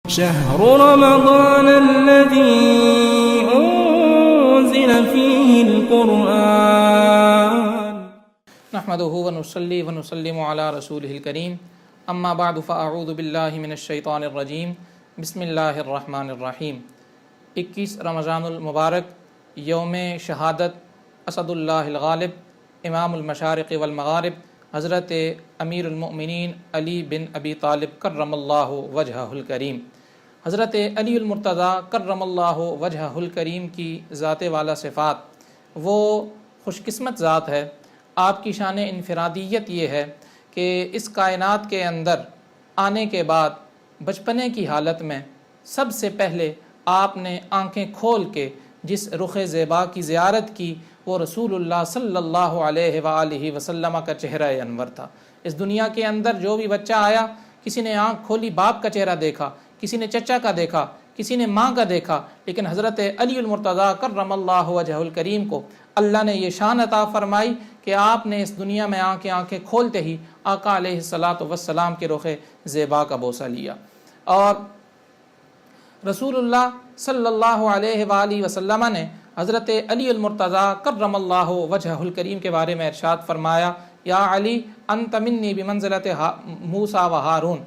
شهر رمضان الذي أنزل فيه القرآن نحمده ونصلي ونسلم على رسوله الكريم اما بعد فاعوذ باللہ من الشیطان الرجیم بسم اللہ الرحمن الرحیم 21 رمضان المبارک یوم شہادت اسد اللہ الغالب امام المشارق والمغارب حضرت امیر المؤمنین علی بن ابی طالب کرم اللہ وجہہ الکریم۔ حضرت علی المرتضیٰ کرم اللہ وجہہ الکریم کی ذات والا صفات، وہ خوش قسمت ذات ہے۔ آپ کی شان انفرادیت یہ ہے کہ اس کائنات کے اندر آنے کے بعد بچپنے کی حالت میں سب سے پہلے آپ نے آنکھیں کھول کے جس رخ زیبا کی زیارت کی وہ رسول اللہ صلی اللہ علیہ وآلہ وسلم کا چہرہ انور تھا۔ اس دنیا کے اندر جو بھی بچہ آیا، کسی نے آنکھ کھولی باپ کا چہرہ دیکھا، کسی نے چچا کا دیکھا، کسی نے ماں کا دیکھا، لیکن حضرت علی المرتضیٰ کرم اللہ وجہ الکریم کو اللہ نے یہ شان عطا فرمائی کہ آپ نے اس دنیا میں آنکھیں کھولتے ہی آقا علیہ الصلاۃ والسلام کے رخ زیبا کا بوسہ لیا۔ اور رسول اللہ صلی اللہ علیہ وآلہ وسلم نے حضرت علی المرتضیٰ کرم اللہ وجہ الکریم کے بارے میں ارشاد فرمایا، یا علی انت منی بمنزلت موسیٰ و ہارون،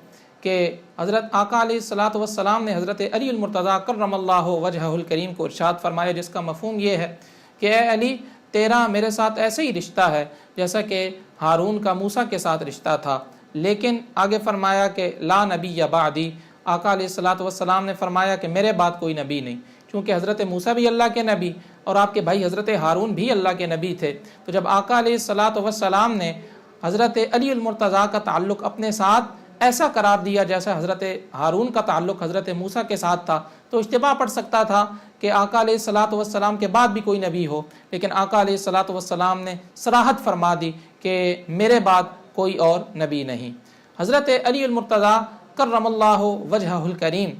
کہ حضرت آقا علیہ الصلاۃ والسلام نے حضرت علی المرتضیٰ کرم اللہ وجہ الکریم کو ارشاد فرمایا، جس کا مفہوم یہ ہے کہ اے علی، تیرا میرے ساتھ ایسے ہی رشتہ ہے جیسا کہ ہارون کا موسیٰ کے ساتھ رشتہ تھا، لیکن آگے فرمایا کہ لا نبی بعدی، آقا علیہ الصلاۃ والسلام نے فرمایا کہ میرے بعد کوئی نبی نہیں، چونکہ حضرت موسیٰ بھی اللہ کے نبی اور آپ کے بھائی حضرت ہارون بھی اللہ کے نبی تھے۔ تو جب آقا علیہ الصلاۃ والسلام نے حضرت علی المرتضیٰ کا تعلق اپنے ساتھ ایسا قرار دیا جیسا حضرت ہارون کا تعلق حضرت موسیٰ کے ساتھ تھا، تو اشتباہ پڑ سکتا تھا کہ آقا علیہ الصلاۃ والسلام کے بعد بھی کوئی نبی ہو، لیکن آقا علیہ الصلاۃ والسلام نے صراحت فرما دی کہ میرے بعد کوئی اور نبی نہیں۔ حضرت علی المرتضیٰ کرم اللہ وجہ الکریم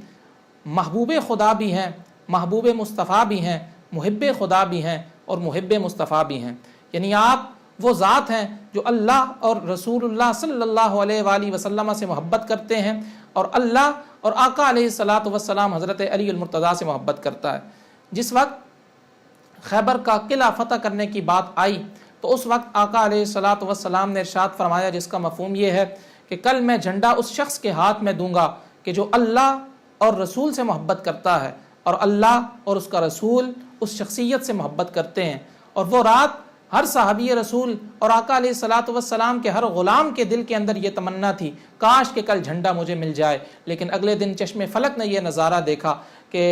محبوب خدا بھی ہیں، محبوب مصطفیٰ بھی ہیں، محب خدا بھی ہیں اور محب مصطفیٰ بھی ہیں، یعنی آپ وہ ذات ہیں جو اللہ اور رسول اللہ صلی اللہ علیہ وآلہ وسلم سے محبت کرتے ہیں، اور اللہ اور آقا علیہ الصلاۃ والسلام حضرت علی المرتضیٰ سے محبت کرتا ہے۔ جس وقت خیبر کا قلعہ فتح کرنے کی بات آئی تو اس وقت آقا علیہ الصلاۃ والسلام نے ارشاد فرمایا، جس کا مفہوم یہ ہے کہ کل میں جھنڈا اس شخص کے ہاتھ میں دوں گا کہ جو اللہ اور رسول سے محبت کرتا ہے، اور اللہ اور اس کا رسول اس شخصیت سے محبت کرتے ہیں۔ اور وہ رات ہر صحابی رسول اور آقا علیہ الصلاۃ والسلام کے ہر غلام کے دل کے اندر یہ تمنا تھی، کاش کہ کل جھنڈا مجھے مل جائے، لیکن اگلے دن چشم فلک نے یہ نظارہ دیکھا کہ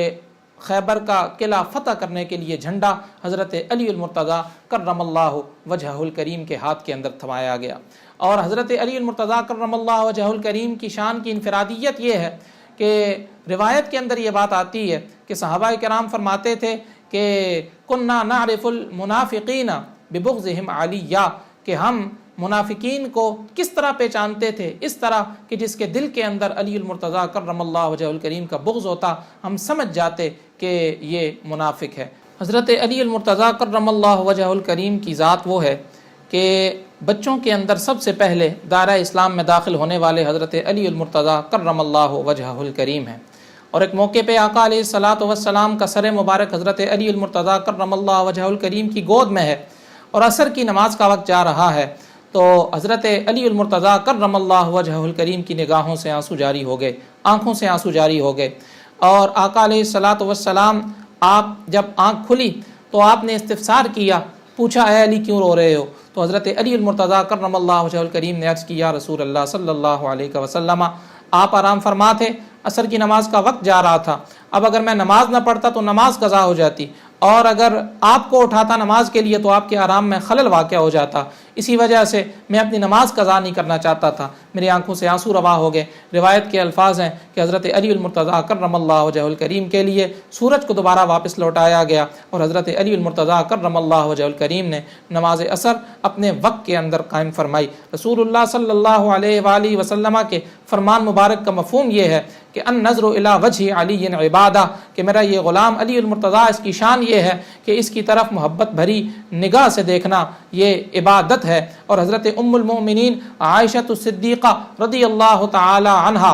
خیبر کا قلعہ فتح کرنے کے لیے جھنڈا حضرت علی المرتضیٰ کرم اللہ وجہ الکریم کے ہاتھ کے اندر تھمایا گیا۔ اور حضرت علی المرتضیٰ کرم اللہ وجہ الکریم کی شان کی انفرادیت یہ ہے کہ روایت کے اندر یہ بات آتی ہے کہ صحابہ کرام فرماتے تھے کہ کننا نعرف المنافقین ببغضہم علیہ، کہ ہم منافقین کو کس طرح پہچانتے تھے، اس طرح کہ جس کے دل کے اندر علی المرتضیٰ کرم اللہ وجہ الکریم کا بغض ہوتا ہم سمجھ جاتے کہ یہ منافق ہے۔ حضرت علی المرتضیٰ کرم اللہ وجہ الکریم کی ذات وہ ہے کہ بچوں کے اندر سب سے پہلے دائرہ اسلام میں داخل ہونے والے حضرت علی المرتضیٰ کرم اللہ وجہ الکریم ہیں۔ اور ایک موقع پہ آقا علیہ الصلاۃ والسلام کا سر مبارک حضرت علی المرتضیٰ کرم اللہ وجہ الکریم کی گود میں ہے، اور عصر کی نماز کا وقت جا رہا ہے، تو حضرت علی المرتضیٰ کرم اللہ وجہ الکریم کی نگاہوں سے آنسو جاری ہو گئے، آنکھوں سے آنسو جاری ہو گئے۔ اور آقا علیہ الصلاۃ والسلام آپ جب آنکھ کھلی تو آپ نے استفسار کیا، پوچھا اے علی کیوں رو رہے ہو؟ تو حضرت علی المرتضیٰ کرم اللہ وجہ الکریم نے عرض کی، یا رسول اللہ صلی اللہ علیہ وسلم، آپ آرام فرما تھے، عصر کی نماز کا وقت جا رہا تھا، اب اگر میں نماز نہ پڑھتا تو نماز قضا ہو جاتی، اور اگر آپ کو اٹھاتا نماز کے لیے تو آپ کے آرام میں خلل واقع ہو جاتا، اسی وجہ سے میں اپنی نماز قضا نہیں کرنا چاہتا تھا، میری آنکھوں سے آنسو روا ہو گئے۔ روایت کے الفاظ ہیں کہ حضرت علی المرتضیٰ کرم اللہ وجہ الکریم کے لیے سورج کو دوبارہ واپس لوٹایا گیا، اور حضرت علی المرتضیٰ کرم اللہ وجہ الکریم نے نماز عصر اپنے وقت کے اندر قائم فرمائی۔ رسول اللہ صلی اللہ علیہ وآلہ وسلم کے فرمان مبارک کا مفہوم یہ ہے کہ النظر الی وجہ علی عبادہ، کہ میرا یہ غلام علی المرتضیٰ، اس کی شان یہ ہے کہ اس کی طرف محبت بھری نگاہ سے دیکھنا یہ عبادت ہے۔ اور حضرت ام المؤمنین عائشہ الصدیقہ رضی اللہ تعالی عنہا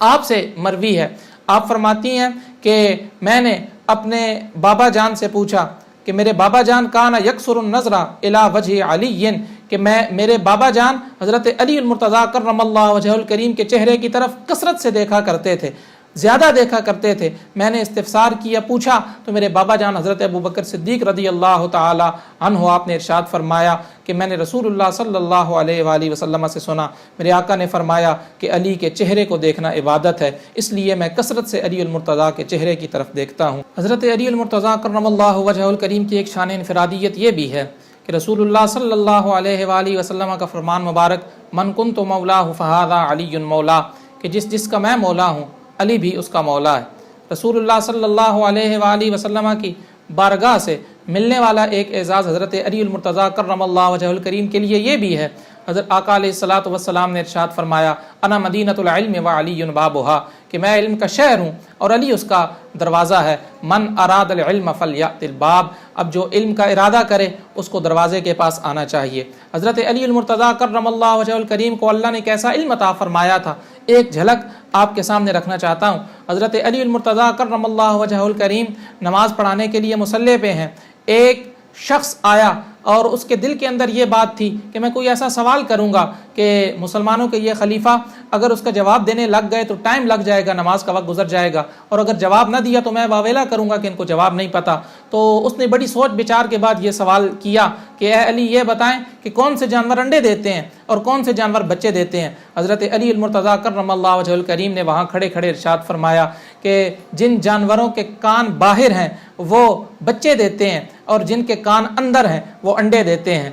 آپ سے مروی ہے، آپ فرماتی ہیں کہ میں نے اپنے بابا جان سے پوچھا کہ میرے بابا جان کان یکسر النظر الی وجہ علی، کہ میرے بابا جان حضرت علی المرتضیٰ کرم اللہ وجہہ الکریم کے چہرے کی طرف کثرت سے دیکھا کرتے تھے، زیادہ دیکھا کرتے تھے۔ میں نے استفسار کیا، پوچھا تو میرے بابا جان حضرت ابوبکر صدیق رضی اللہ تعالی عنہ آپ نے ارشاد فرمایا کہ میں نے رسول اللہ صلی اللہ علیہ وآلہ وسلم سے سنا، میرے آقا نے فرمایا کہ علی کے چہرے کو دیکھنا عبادت ہے، اس لیے میں کثرت سے علی المرتضیٰ کے چہرے کی طرف دیکھتا ہوں۔ حضرت علی المرتضیٰ کرم اللہ وجہہ الکریم کی ایک شان انفرادیت یہ بھی ہے کہ رسول اللہ صلی اللہ علیہ وآلہ وسلم کا فرمان مبارک من کنت مولاہ فہذا علی مولا، کہ جس کا میں مولا ہوں علی بھی اس کا مولا ہے۔ رسول اللہ صلی اللہ علیہ وآلہ وسلم کی بارگاہ سے ملنے والا ایک اعزاز حضرت علی المرتضیٰ کرم اللہ وجہہ الکریم کے لیے یہ بھی ہے۔ حضرت آقا علیہ الصلوۃ والسلام نے ارشاد فرمایا انا مدینۃ العلم وعلی بابھا، کہ میں علم کا شہر ہوں اور علی اس کا دروازہ ہے۔ من اراد العلم فلیأت الباب، اب جو علم کا ارادہ کرے اس کو دروازے کے پاس آنا چاہیے۔ حضرت علی المرتضیٰ کرم اللہ وجہہ الکریم کو اللہ نے کیسا علم عطا فرمایا تھا، ایک جھلک آپ کے سامنے رکھنا چاہتا ہوں۔ حضرت علی المرتضیٰ کرم اللہ وجہہ الکریم نماز پڑھانے کے لیے مصلی پہ ہیں، ایک شخص آیا اور اس کے دل کے اندر یہ بات تھی کہ میں کوئی ایسا سوال کروں گا کہ مسلمانوں کے یہ خلیفہ اگر اس کا جواب دینے لگ گئے تو ٹائم لگ جائے گا، نماز کا وقت گزر جائے گا، اور اگر جواب نہ دیا تو میں واویلا کروں گا کہ ان کو جواب نہیں پتہ۔ تو اس نے بڑی سوچ بچار کے بعد یہ سوال کیا کہ اے علی یہ بتائیں کہ کون سے جانور انڈے دیتے ہیں اور کون سے جانور بچے دیتے ہیں۔ حضرت علی المرتضیٰ کرم اللہ وجہہ الکریم نے وہاں کھڑے کھڑے ارشاد فرمایا کہ جن جانوروں کے کان باہر ہیں وہ بچے دیتے ہیں اور جن کے کان اندر ہیں وہ انڈے دیتے ہیں۔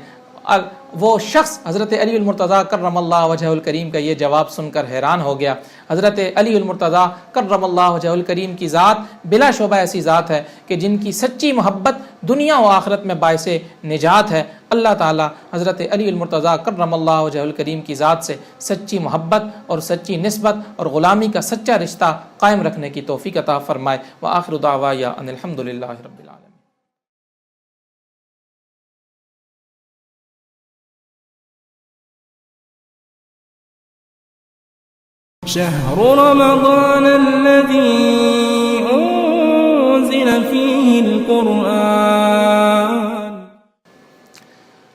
وہ شخص حضرت علی المرتضیٰ کرم اللہ وجہہ الکریم کا یہ جواب سن کر حیران ہو گیا۔ حضرت علی المرتضیٰ کرم اللہ وجہہ الکریم کی ذات بلا شبہ ایسی ذات ہے کہ جن کی سچی محبت دنیا و آخرت میں باعث نجات ہے۔ اللہ تعالی حضرت علی المرتضیٰ کرم اللہ وجہہ الکریم کی ذات سے سچی محبت اور سچی نسبت اور غلامی کا سچا رشتہ قائم رکھنے کی توفیق عطا فرمائے۔ وآخر دعوایا ان الحمد للہ رب العالمین۔ شهر رمضان الذي أنزل فيه القرآن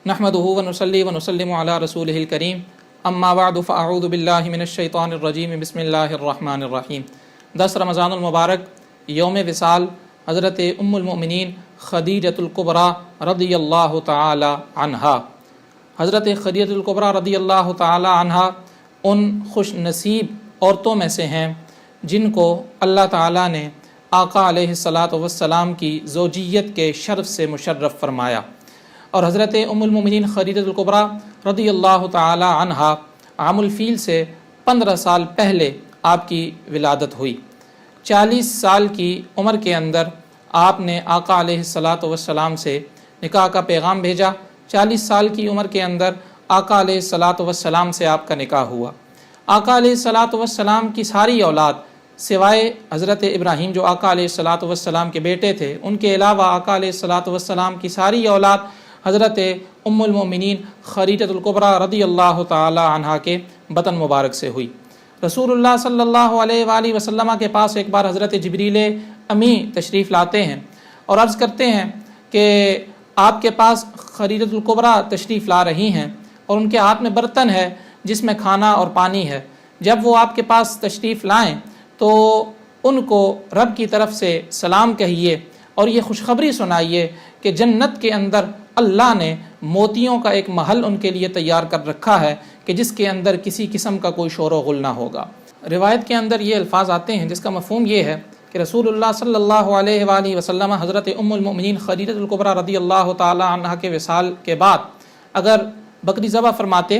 نحمده ونصلي ونسلم على رسوله الكريم اما بعد فاعوذ بالله من الشیطان الرجیم بسم اللہ الرحمن الرحیم۔ 10 رمضان المبارک یوم وصال حضرت ام المؤمنین خدیجۃ الکبریٰ رضی اللہ تعالی عنہا۔ حضرت خدیجۃ الکبریٰ رضی اللہ تعالی عنہا ان خوش نصیب عورتوں میں سے ہیں جن کو اللہ تعالیٰ نے آقا علیہ الصلاۃ والسلام کی زوجیت کے شرف سے مشرف فرمایا، اور حضرت ام المؤمنین خدیجۃ الکبریٰ رضی اللہ تعالی عنہا عام الفیل سے 15 سال پہلے آپ کی ولادت ہوئی۔ 40 سال کی عمر کے اندر آپ نے آقا علیہ الصلاۃ والسلام سے نکاح کا پیغام بھیجا۔ 40 سال کی عمر کے اندر آقا علیہ الصلاۃ والسلام سے آپ کا نکاح ہوا۔ آقا علیہ الصلاۃ والسلام کی ساری اولاد سوائے حضرت ابراہیم جو آقا علیہ الصلاۃ والسلام کے بیٹے تھے، ان کے علاوہ آقا علیہ الصلاۃ والسلام کی ساری اولاد حضرت ام المؤمنین خدیجۃ الکبریٰ رضی اللہ تعالی عنہا کے بطن مبارک سے ہوئی۔ رسول اللہ صلی اللہ علیہ وآلہ وسلم کے پاس ایک بار حضرت جبریل امی تشریف لاتے ہیں اور عرض کرتے ہیں کہ آپ کے پاس خدیجۃ الکبریٰ تشریف لا رہی ہیں اور ان کے ہاتھ میں برتن ہے جس میں کھانا اور پانی ہے۔ جب وہ آپ کے پاس تشریف لائیں تو ان کو رب کی طرف سے سلام کہیے اور یہ خوشخبری سنائیے کہ جنت کے اندر اللہ نے موتیوں کا ایک محل ان کے لیے تیار کر رکھا ہے کہ جس کے اندر کسی قسم کا کوئی شور و غل نہ ہوگا۔ روایت کے اندر یہ الفاظ آتے ہیں جس کا مفہوم یہ ہے کہ رسول اللہ صلی اللہ علیہ وآلہ وسلم حضرت ام المؤمنین خدیجۃ الکبریٰ رضی اللہ تعالی عنہا کے وصال کے بعد اگر بکری ذبح فرماتے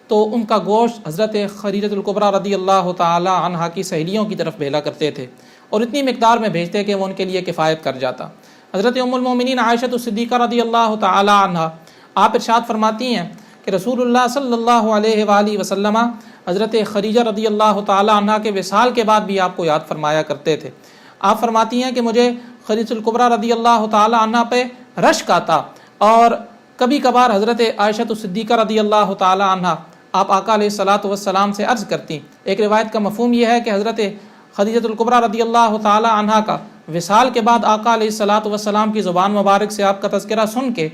تو ان کا گوشت حضرت خدیجۃ الکبریٰ رضی اللہ تعالی عنہا کی سہیلیوں کی طرف بھیجا کرتے تھے اور اتنی مقدار میں بھیجتے کہ وہ ان کے لیے کفایت کر جاتا۔ حضرت ام المؤمنین عائشہ الصدیقہ رضی اللہ تعالی عنہا آپ ارشاد فرماتی ہیں کہ رسول اللہ صلی اللہ علیہ وآلہ وسلم حضرت خدیجہ رضی اللہ تعالی عنہا کے وصال کے بعد بھی آپ کو یاد فرمایا کرتے تھے۔ آپ فرماتی ہیں کہ مجھے خدیجہ الکبریٰ رضی اللہ تعالی عنہا پہ رشک آتا اور کبھی کبھار حضرت عائشہ الصدیقہ رضی اللہ تعالی عنہا آپ آقا علیہ الصلاۃ والسلام سے عرض کرتی۔ ایک روایت کا مفہوم یہ ہے کہ حضرت خدیجہ الکبریٰ رضی اللہ تعالی عنہا کا وصال کے بعد آقا علیہ الصلاۃ والسلام کی زبان مبارک سے آپ کا تذکرہ سن کے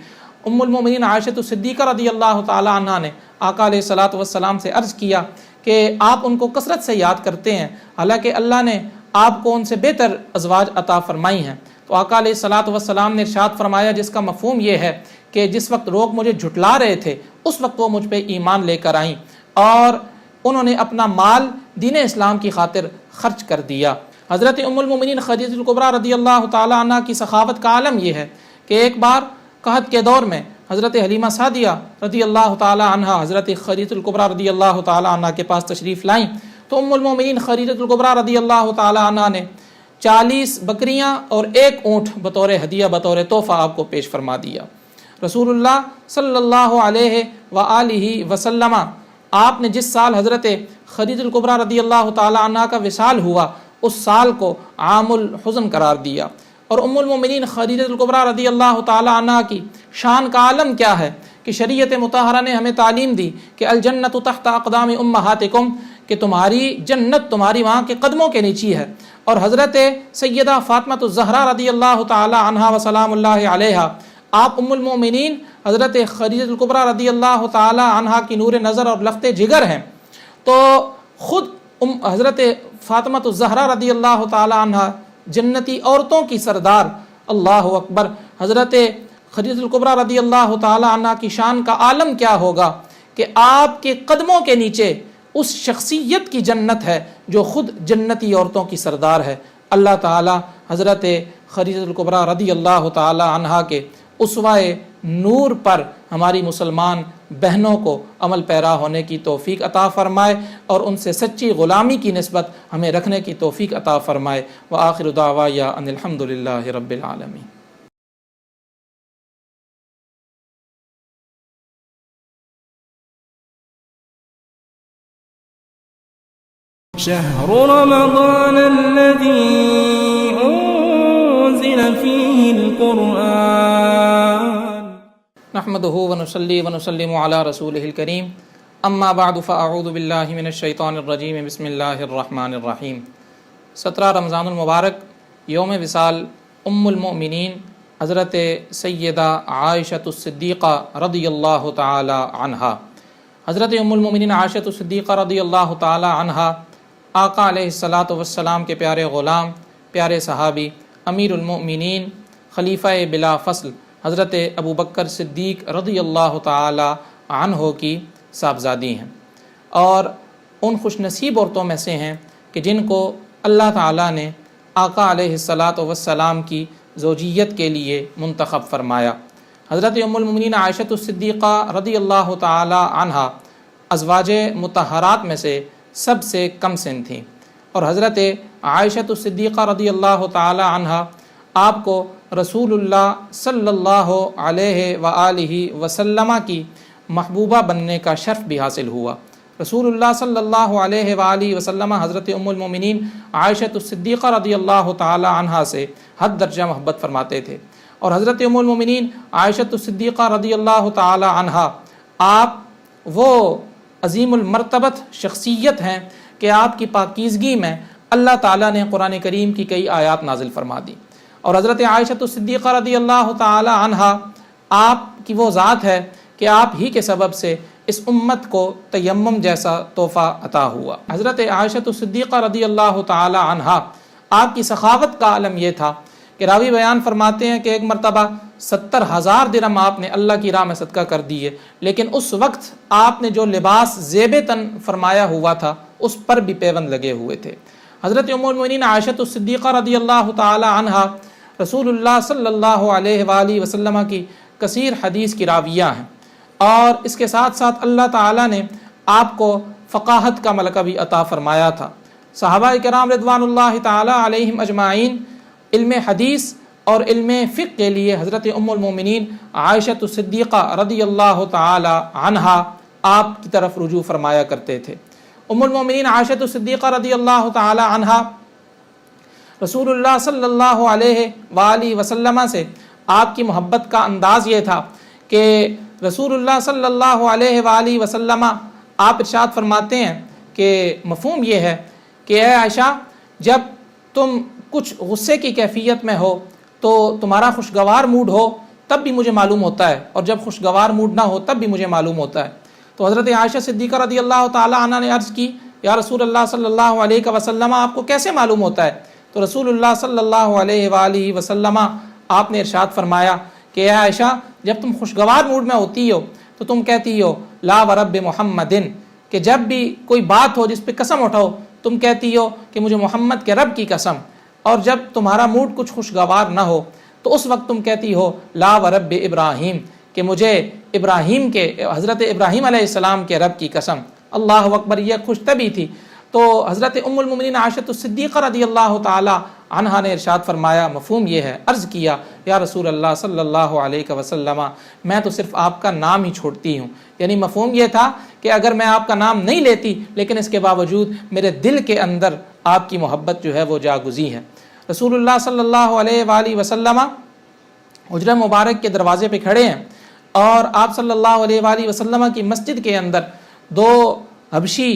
ام المؤمنین عائشہ صدیقہ رضی اللہ تعالی عنہا نے آقا علیہ الصلاۃ والسلام سے عرض کیا کہ آپ ان کو کثرت سے یاد کرتے ہیں، حالانکہ اللہ نے آپ کو ان سے بہتر ازواج عطا فرمائی ہیں۔ تو آقا علیہ الصلاۃ والسلام نے ارشاد فرمایا، جس کا مفہوم یہ ہے کہ جس وقت لوگ مجھے جھٹلا رہے تھے اس وقت وہ مجھ پہ ایمان لے کر آئیں اور انہوں نے اپنا مال دین اسلام کی خاطر خرچ کر دیا۔ حضرت ام المؤمنین خدیجہ الکبریٰ رضی اللہ تعالی عنہ کی سخاوت کا عالم یہ ہے کہ ایک بار قحط کے دور میں حضرت حلیمہ سعدیہ رضی اللہ تعالی عنہ حضرت خدیجہ الکبریٰ رضی اللہ تعالی عنہ کے پاس تشریف لائیں تو ام المؤمنین خدیجہ الکبریٰ رضی اللہ تعالی عنہ نے 40 بکریاں اور 1 اونٹ بطور ہدیہ بطور تحفہ آپ کو پیش فرما دیا۔ رسول اللہ صلی اللہ علیہ وآلہ وسلم آپ نے جس سال حضرت خدیجہ الکبریٰ رضی اللہ تعالی عنہ کا وصال ہوا اس سال کو عام الحزن قرار دیا۔ اور ام المؤمنین خدیجہ الکبریٰ رضی اللہ تعالی عنہ کی شان کا عالم کیا ہے کہ شریعت مطہرہ نے ہمیں تعلیم دی کہ الجنت تحت اقدام امہاتکم، کہ تمہاری جنت تمہاری ماں کے قدموں کے نیچی ہے۔ اور حضرت سیدہ فاطمہ الزہرا رضی اللہ تعالی عنہا وسلام اللہ علیہا آپ ام المؤمنین حضرت خدیجہ الکبریٰ رضی اللہ تعالی عنہا کی نور نظر اور لخت جگر ہیں۔ تو خود حضرت فاطمہ الزہرا رضی اللہ تعالی عنہا جنتی عورتوں کی سردار، اللہ اکبر، حضرت خدیجہ الکبریٰ رضی اللہ تعالی عنہا کی شان کا عالم کیا ہوگا کہ آپ کے قدموں کے نیچے اس شخصیت کی جنت ہے جو خود جنتی عورتوں کی سردار ہے۔ اللہ تعالی حضرت خدیجہ الکبریٰ رضی اللہ تعالی عنہا کے اسوہ نور پر ہماری مسلمان بہنوں کو عمل پیرا ہونے کی توفیق عطا فرمائے اور ان سے سچی غلامی کی نسبت ہمیں رکھنے کی توفیق عطا فرمائے۔ وآخر دعوایا ان الحمد للہ رب العالمین۔ شهر رمضان الذي أنزل فيه القرآن نحمده ونصلي ونسلم على رسوله الكريم اما بعد فاعوذ باللہ من الشیطان الرجیم بسم اللہ الرحمن الرحیم۔ 17 رمضان المبارک یوم وصال ام المؤمنین حضرت سیدہ عائشہ الصدیقہ رضی اللہ تعالی عنہا۔ حضرت ام المؤمنین عائشہ الصدیقہ رضی اللہ تعالی عنہا آقا علیہ الصلاۃ والسلام کے پیارے غلام، پیارے صحابی، امیر المؤمنین، خلیفہ بلا فصل حضرت ابو بکر صدیق رضی اللہ تعالی عنہ کی صاحبزادی ہیں اور ان خوش نصیب عورتوں میں سے ہیں کہ جن کو اللہ تعالیٰ نے آقا علیہ الصلاۃ والسلام کی زوجیت کے لیے منتخب فرمایا۔ حضرت ام المؤمنین عائشہ الصدیقہ رضی اللہ تعالی عنہا ازواج مطہرات میں سے سب سے کم سن تھیں اور حضرت عائشہ الصدیقہ رضی اللہ تعالی عنہا آپ کو رسول اللہ صلی اللہ علیہ وآلہ وسلم کی محبوبہ بننے کا شرف بھی حاصل ہوا۔ رسول اللہ صلی اللہ علیہ وآلہ وسلم حضرت ام المؤمنین عائشہ الصدیقہ رضی اللہ تعالی عنہا سے حد درجہ محبت فرماتے تھے اور حضرت ام المؤمنین عائشہ الصدیقہ رضی اللہ تعالی عنہا آپ وہ عظیم المرتبت شخصیت ہیں کہ آپ کی پاکیزگی میں اللہ تعالیٰ نے قرآن کریم کی کئی آیات نازل فرما دی اور حضرت عائشہ الصدیقہ رضی اللہ تعالی عنہا آپ کی وہ ذات ہے کہ آپ ہی کے سبب سے اس امت کو تیمم جیسا تحفہ عطا ہوا۔ حضرت عائشہ الصدیقہ رضی اللہ تعالی عنہا آپ کی سخاوت کا عالم یہ تھا کہ راوی بیان فرماتے ہیں کہ ایک مرتبہ 70,000 درہم آپ نے اللہ کی راہ میں صدقہ کر دیے، لیکن اس وقت آپ نے جو لباس زیب تن فرمایا ہوا تھا اس پر بھی پیوند لگے ہوئے تھے۔ حضرت ام المؤمنین عائشہ الصدیقہ رضی اللہ تعالی عنہا رسول اللہ صلی اللہ علیہ وآلہ وسلم کی کثیر حدیث کی راویہ ہیں اور اس کے ساتھ ساتھ اللہ تعالیٰ نے آپ کو فقاہت کا ملکہ بھی عطا فرمایا تھا۔ صحابہ کرام رضوان اللہ تعالی علیہم اجمعین علم حدیث اور علم فقہ کے لیے حضرت ام المؤمنین عائشہ الصدیقہ رضی اللہ تعالی عنہا آپ کی طرف رجوع فرمایا کرتے تھے۔ ام المؤمنین عائشہ الصدیقہ رضی اللہ تعالی عنہا رسول اللہ صلی اللہ علیہ وآلہ وسلم سے آپ کی محبت کا انداز یہ تھا کہ رسول اللہ صلی اللہ علیہ وآلہ وسلم آپ ارشاد فرماتے ہیں کہ مفہوم یہ ہے کہ اے عائشہ، جب تم کچھ غصے کی کیفیت میں ہو تو تمہارا خوشگوار موڈ ہو تب بھی مجھے معلوم ہوتا ہے، اور جب خوشگوار موڈ نہ ہو تب بھی مجھے معلوم ہوتا ہے۔ تو حضرت عائشہ صدیقہ رضی اللہ تعالی عنہ نے عرض کی، یا رسول اللہ صلی اللہ علیہ وسلم، آپ کو کیسے معلوم ہوتا ہے؟ تو رسول اللہ صلی اللہ علیہ وآلہ وسلم آپ نے ارشاد فرمایا کہ اے عائشہ، جب تم خوشگوار موڈ میں ہوتی ہو تو تم کہتی ہو لا ورب محمدن، کہ جب بھی کوئی بات ہو جس پہ قسم اٹھاؤ تم کہتی ہو کہ مجھے محمد کے رب کی قسم، اور جب تمہارا موڈ کچھ خوشگوار نہ ہو تو اس وقت تم کہتی ہو لا ورب ابراہیم، کہ مجھے ابراہیم کے، حضرت ابراہیم علیہ السلام کے رب کی قسم۔ اللہ اکبر، یہ خوش طبی تھی۔ تو حضرت ام المؤمنین عائشہ الصدیقہ رضی اللہ تعالی عنہا نے ارشاد فرمایا، مفہوم یہ ہے، عرض کیا یا رسول اللہ صلی اللہ علیہ وسلم، میں تو صرف آپ کا نام ہی چھوڑتی ہوں، یعنی مفہوم یہ تھا کہ اگر میں آپ کا نام نہیں لیتی لیکن اس کے باوجود میرے دل کے اندر آپ کی محبت جو ہے وہ جاگزی ہے۔ رسول اللہ صلی اللہ علیہ وآلہ وسلم حجرہ مبارک کے دروازے پہ کھڑے ہیں، اور آپ صلی اللہ علیہ وآلہ وسلم کی مسجد کے اندر دو حبشی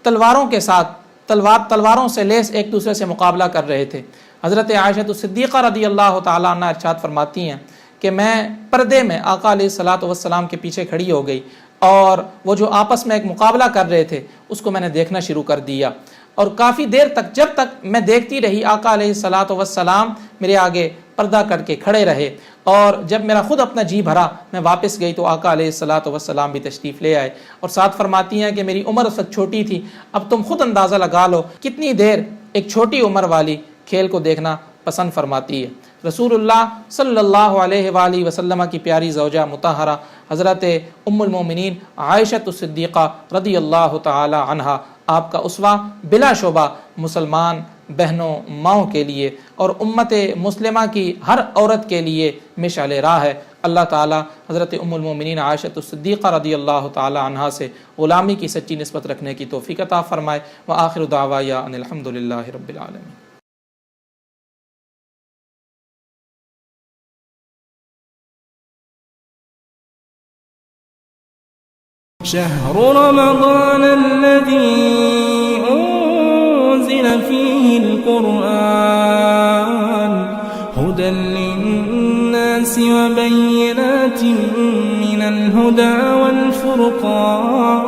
تلواروں کے ساتھ تلواروں سے لیس ایک دوسرے سے مقابلہ کر رہے تھے۔ حضرت عائشہ الصدیقہ رضی اللہ تعالیٰ عنہ ارشاد فرماتی ہیں کہ میں پردے میں آقا علیہ الصلوۃ والسلام کے پیچھے کھڑی ہو گئی، اور وہ جو آپس میں ایک مقابلہ کر رہے تھے اس کو میں نے دیکھنا شروع کر دیا، اور کافی دیر تک، جب تک میں دیکھتی رہی، آقا علیہ الصلوۃ والسلام میرے آگے پردہ کر کے کھڑے رہے، اور جب میرا خود اپنا جی بھرا میں واپس گئی تو آقا علیہ الصلوۃ والسلام بھی تشریف لے آئے، اور ساتھ فرماتی ہیں کہ میری عمر اس وقت چھوٹی تھی، اب تم خود اندازہ لگا لو کتنی دیر ایک چھوٹی عمر والی کھیل کو دیکھنا پسند فرماتی ہے۔ رسول اللہ صلی اللہ علیہ وآلہ وسلم کی پیاری زوجہ مطہرہ حضرت ام المومنین عائشہ الصدیقہ رضی اللہ تعالی عنہا آپ کا اسوہ بلا شبہ مسلمان بہنوں، ماؤں کے لیے اور امت مسلمہ کی ہر عورت کے لیے مشعل راہ ہے۔ اللہ تعالی حضرت ام المومنین عائشہ الصدیقہ رضی اللہ تعالی عنہا سے غلامی کی سچی نسبت رکھنے کی توفیق عطا فرمائے۔ وآخر دعوایا ان الحمدللہ رب العالمین۔ شهر رمضان الذي أنزل فيه القرآن هدى للناس وبينات من الهدى والفرقان۔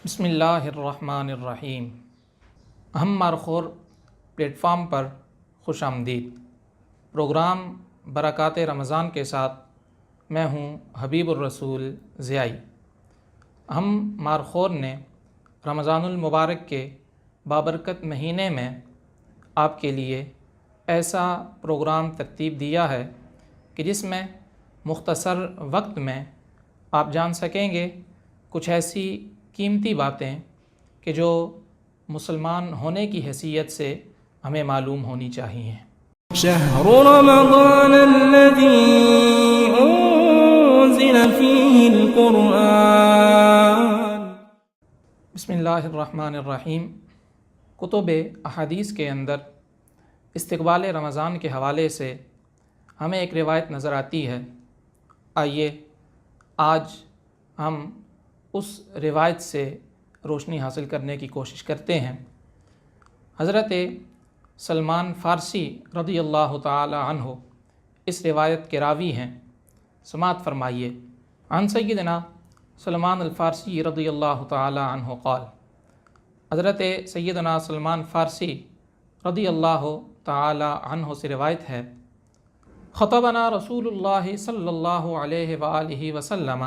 بسم اللہ الرحمن الرحیم۔ اہم مارخور پلیٹ فارم پر خوش آمدید۔ پروگرام برکات رمضان کے ساتھ میں ہوں حبیب الرسول ضیائی۔ ہم مارخور نے رمضان المبارک کے بابرکت مہینے میں آپ کے لیے ایسا پروگرام ترتیب دیا ہے کہ جس میں مختصر وقت میں آپ جان سکیں گے کچھ ایسی قیمتی باتیں کہ جو مسلمان ہونے کی حیثیت سے ہمیں معلوم ہونی چاہیے۔ شهر رمضان الذي أنزل فيه القرآن۔ بسم اللہ الرحمن الرحیم۔ کتب احادیث کے اندر استقبال رمضان کے حوالے سے ہمیں ایک روایت نظر آتی ہے۔ آئیے آج ہم اس روایت سے روشنی حاصل کرنے کی کوشش کرتے ہیں۔ حضرت سلمان فارسی رضی اللہ تعالی عنہ اس روایت کے راوی ہیں۔ سماعت فرمائیے۔ عن سیدنا سلمان الفارسی رضی اللہ تعالی عنہ قال، حضرت سیدنا سلمان فارسی رضی اللہ تعالی عنہ سے روایت ہے، خطبنا رسول اللہ صلی اللہ علیہ وآلہ وسلم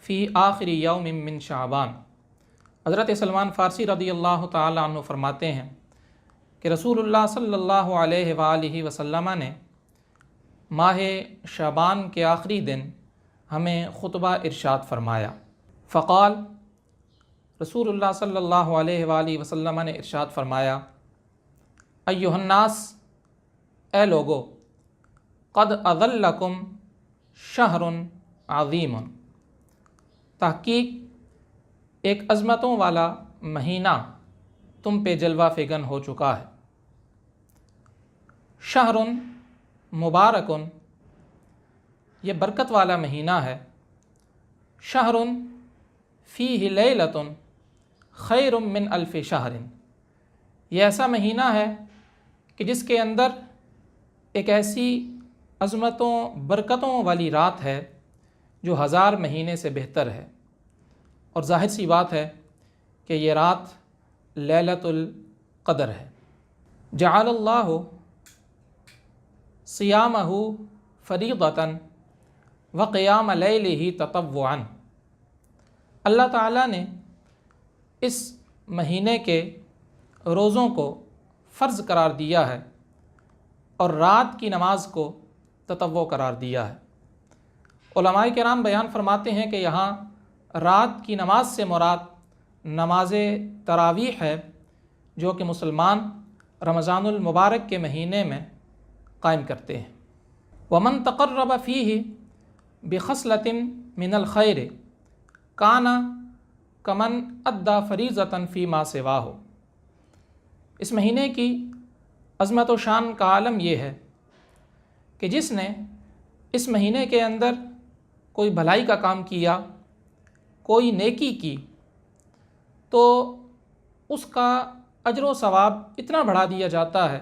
فی آخر یوم من شعبان۔ حضرت سلمان فارسی رضی اللہ تعالی عنہ فرماتے ہیں کہ رسول اللہ صلی اللہ علیہ وآلہ وسلم نے ماہ شعبان کے آخری دن ہمیں خطبہ ارشاد فرمایا۔ فقال، رسول اللہ صلی اللہ علیہ وآلہ وسلم نے ارشاد فرمایا، ایھا الناس، اے لوگو، قد اظلکم شہر عظیم، تحقیق ایک عظمتوں والا مہینہ تم پہ جلوہ فگن ہو چکا ہے۔ شہر مبارکن، یہ برکت والا مہینہ ہے۔ شہر فیہ لیلۃ خیر من الف شہر، یہ ایسا مہینہ ہے کہ جس کے اندر ایک ایسی عظمتوں برکتوں والی رات ہے جو 1000 مہینے سے بہتر ہے۔ اور ظاہر سی بات ہے کہ یہ رات لیلۃ القدر ہے۔ جعل اللہ صیامہ فریضۃ وقیام لیلہ تطوعا، اللہ تعالیٰ نے اس مہینے کے روزوں کو فرض قرار دیا ہے اور رات کی نماز کو تطوع قرار دیا ہے۔ علماء کرام بیان فرماتے ہیں کہ یہاں رات کی نماز سے مراد نماز تراویح ہے، جو کہ مسلمان رمضان المبارک کے مہینے میں قائم کرتے ہیں۔ ومن تقرب فیہ بخصلۃ من الخیر کان کمن ادی فریضۃ فیما سواہ، اس مہینے کی عظمت و شان کا عالم یہ ہے کہ جس نے اس مہینے کے اندر کوئی بھلائی کا کام کیا، کوئی نیکی کی، تو اس کا اجر و ثواب اتنا بڑھا دیا جاتا ہے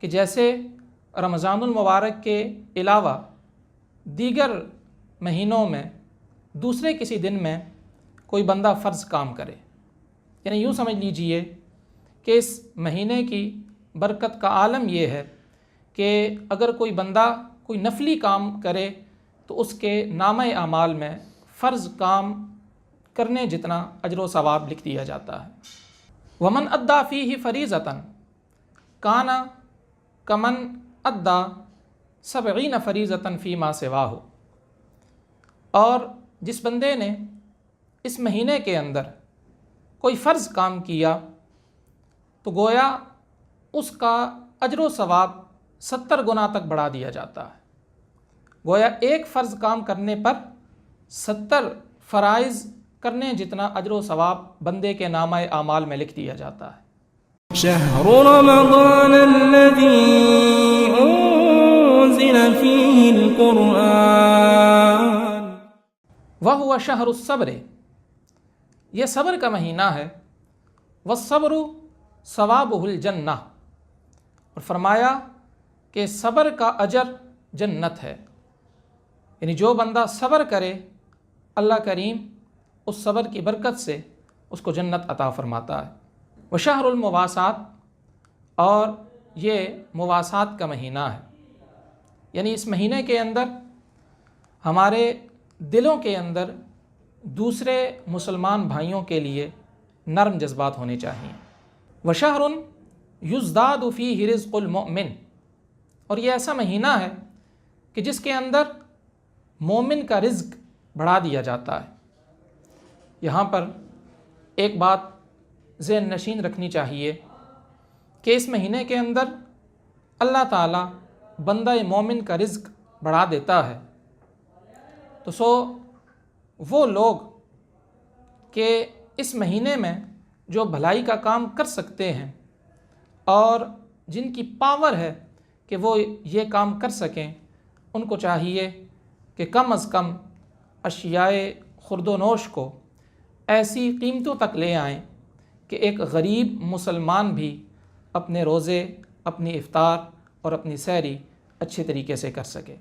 کہ جیسے رمضان المبارک کے علاوہ دیگر مہینوں میں دوسرے کسی دن میں کوئی بندہ فرض کام کرے۔ یعنی یوں سمجھ لیجئے کہ اس مہینے کی برکت کا عالم یہ ہے کہ اگر کوئی بندہ کوئی نفلی کام کرے تو اس کے نامہ اعمال میں فرض کام کرنے جتنا اجر و ثواب لکھ دیا جاتا ہے۔ ومن ادی فیہ فریضۃ کان کمن ادی 70 فریضۃ فیما سواہ، اور جس بندے نے اس مہینے کے اندر کوئی فرض کام کیا تو گویا اس کا اجر و ثواب 70 گنا تک بڑھا دیا جاتا ہے۔ گویا ایک فرض کام کرنے پر 70 فرائض کرنے جتنا اجر و ثواب بندے کے نامہ اعمال میں لکھ دیا جاتا ہے۔ شہر رمضان الذی انزل فیہ القرآن وَهُوَ شَهْرُ الصَّبْرِ، یہ صبر کا مہینہ ہے۔ وَالصَّبْرُ ثَوَابُهُ الْجَنَّةُ، اور فرمایا کہ صبر کا اجر جنت ہے۔ یعنی جو بندہ صبر کرے اللہ کریم اس صبر کی برکت سے اس کو جنت عطا فرماتا ہے۔ وَشَهْرُ الْمُوَاسَاةِ، اور یہ مواسات کا مہینہ ہے، یعنی اس مہینے کے اندر ہمارے دلوں کے اندر دوسرے مسلمان بھائیوں کے لیے نرم جذبات ہونے چاہئیں۔ وَشَهْرٌ يُزْدَادُ فِيهِ رِزْقُ الْمُؤْمِنِ، اور یہ ایسا مہینہ ہے کہ جس کے اندر مومن کا رزق بڑھا دیا جاتا ہے۔ یہاں پر ایک بات ذہن نشین رکھنی چاہیے کہ اس مہینے کے اندر اللہ تعالیٰ بندہ مومن کا رزق بڑھا دیتا ہے، تو سو وہ لوگ کہ اس مہینے میں جو بھلائی کا کام کر سکتے ہیں اور جن کی پاور ہے کہ وہ یہ کام کر سکیں، ان کو چاہیے کہ کم از کم اشیاء خورد و نوش کو ایسی قیمتوں تک لے آئیں کہ ایک غریب مسلمان بھی اپنے روزے، اپنی افطار اور اپنی سحری اچھے طریقے سے کر سکے۔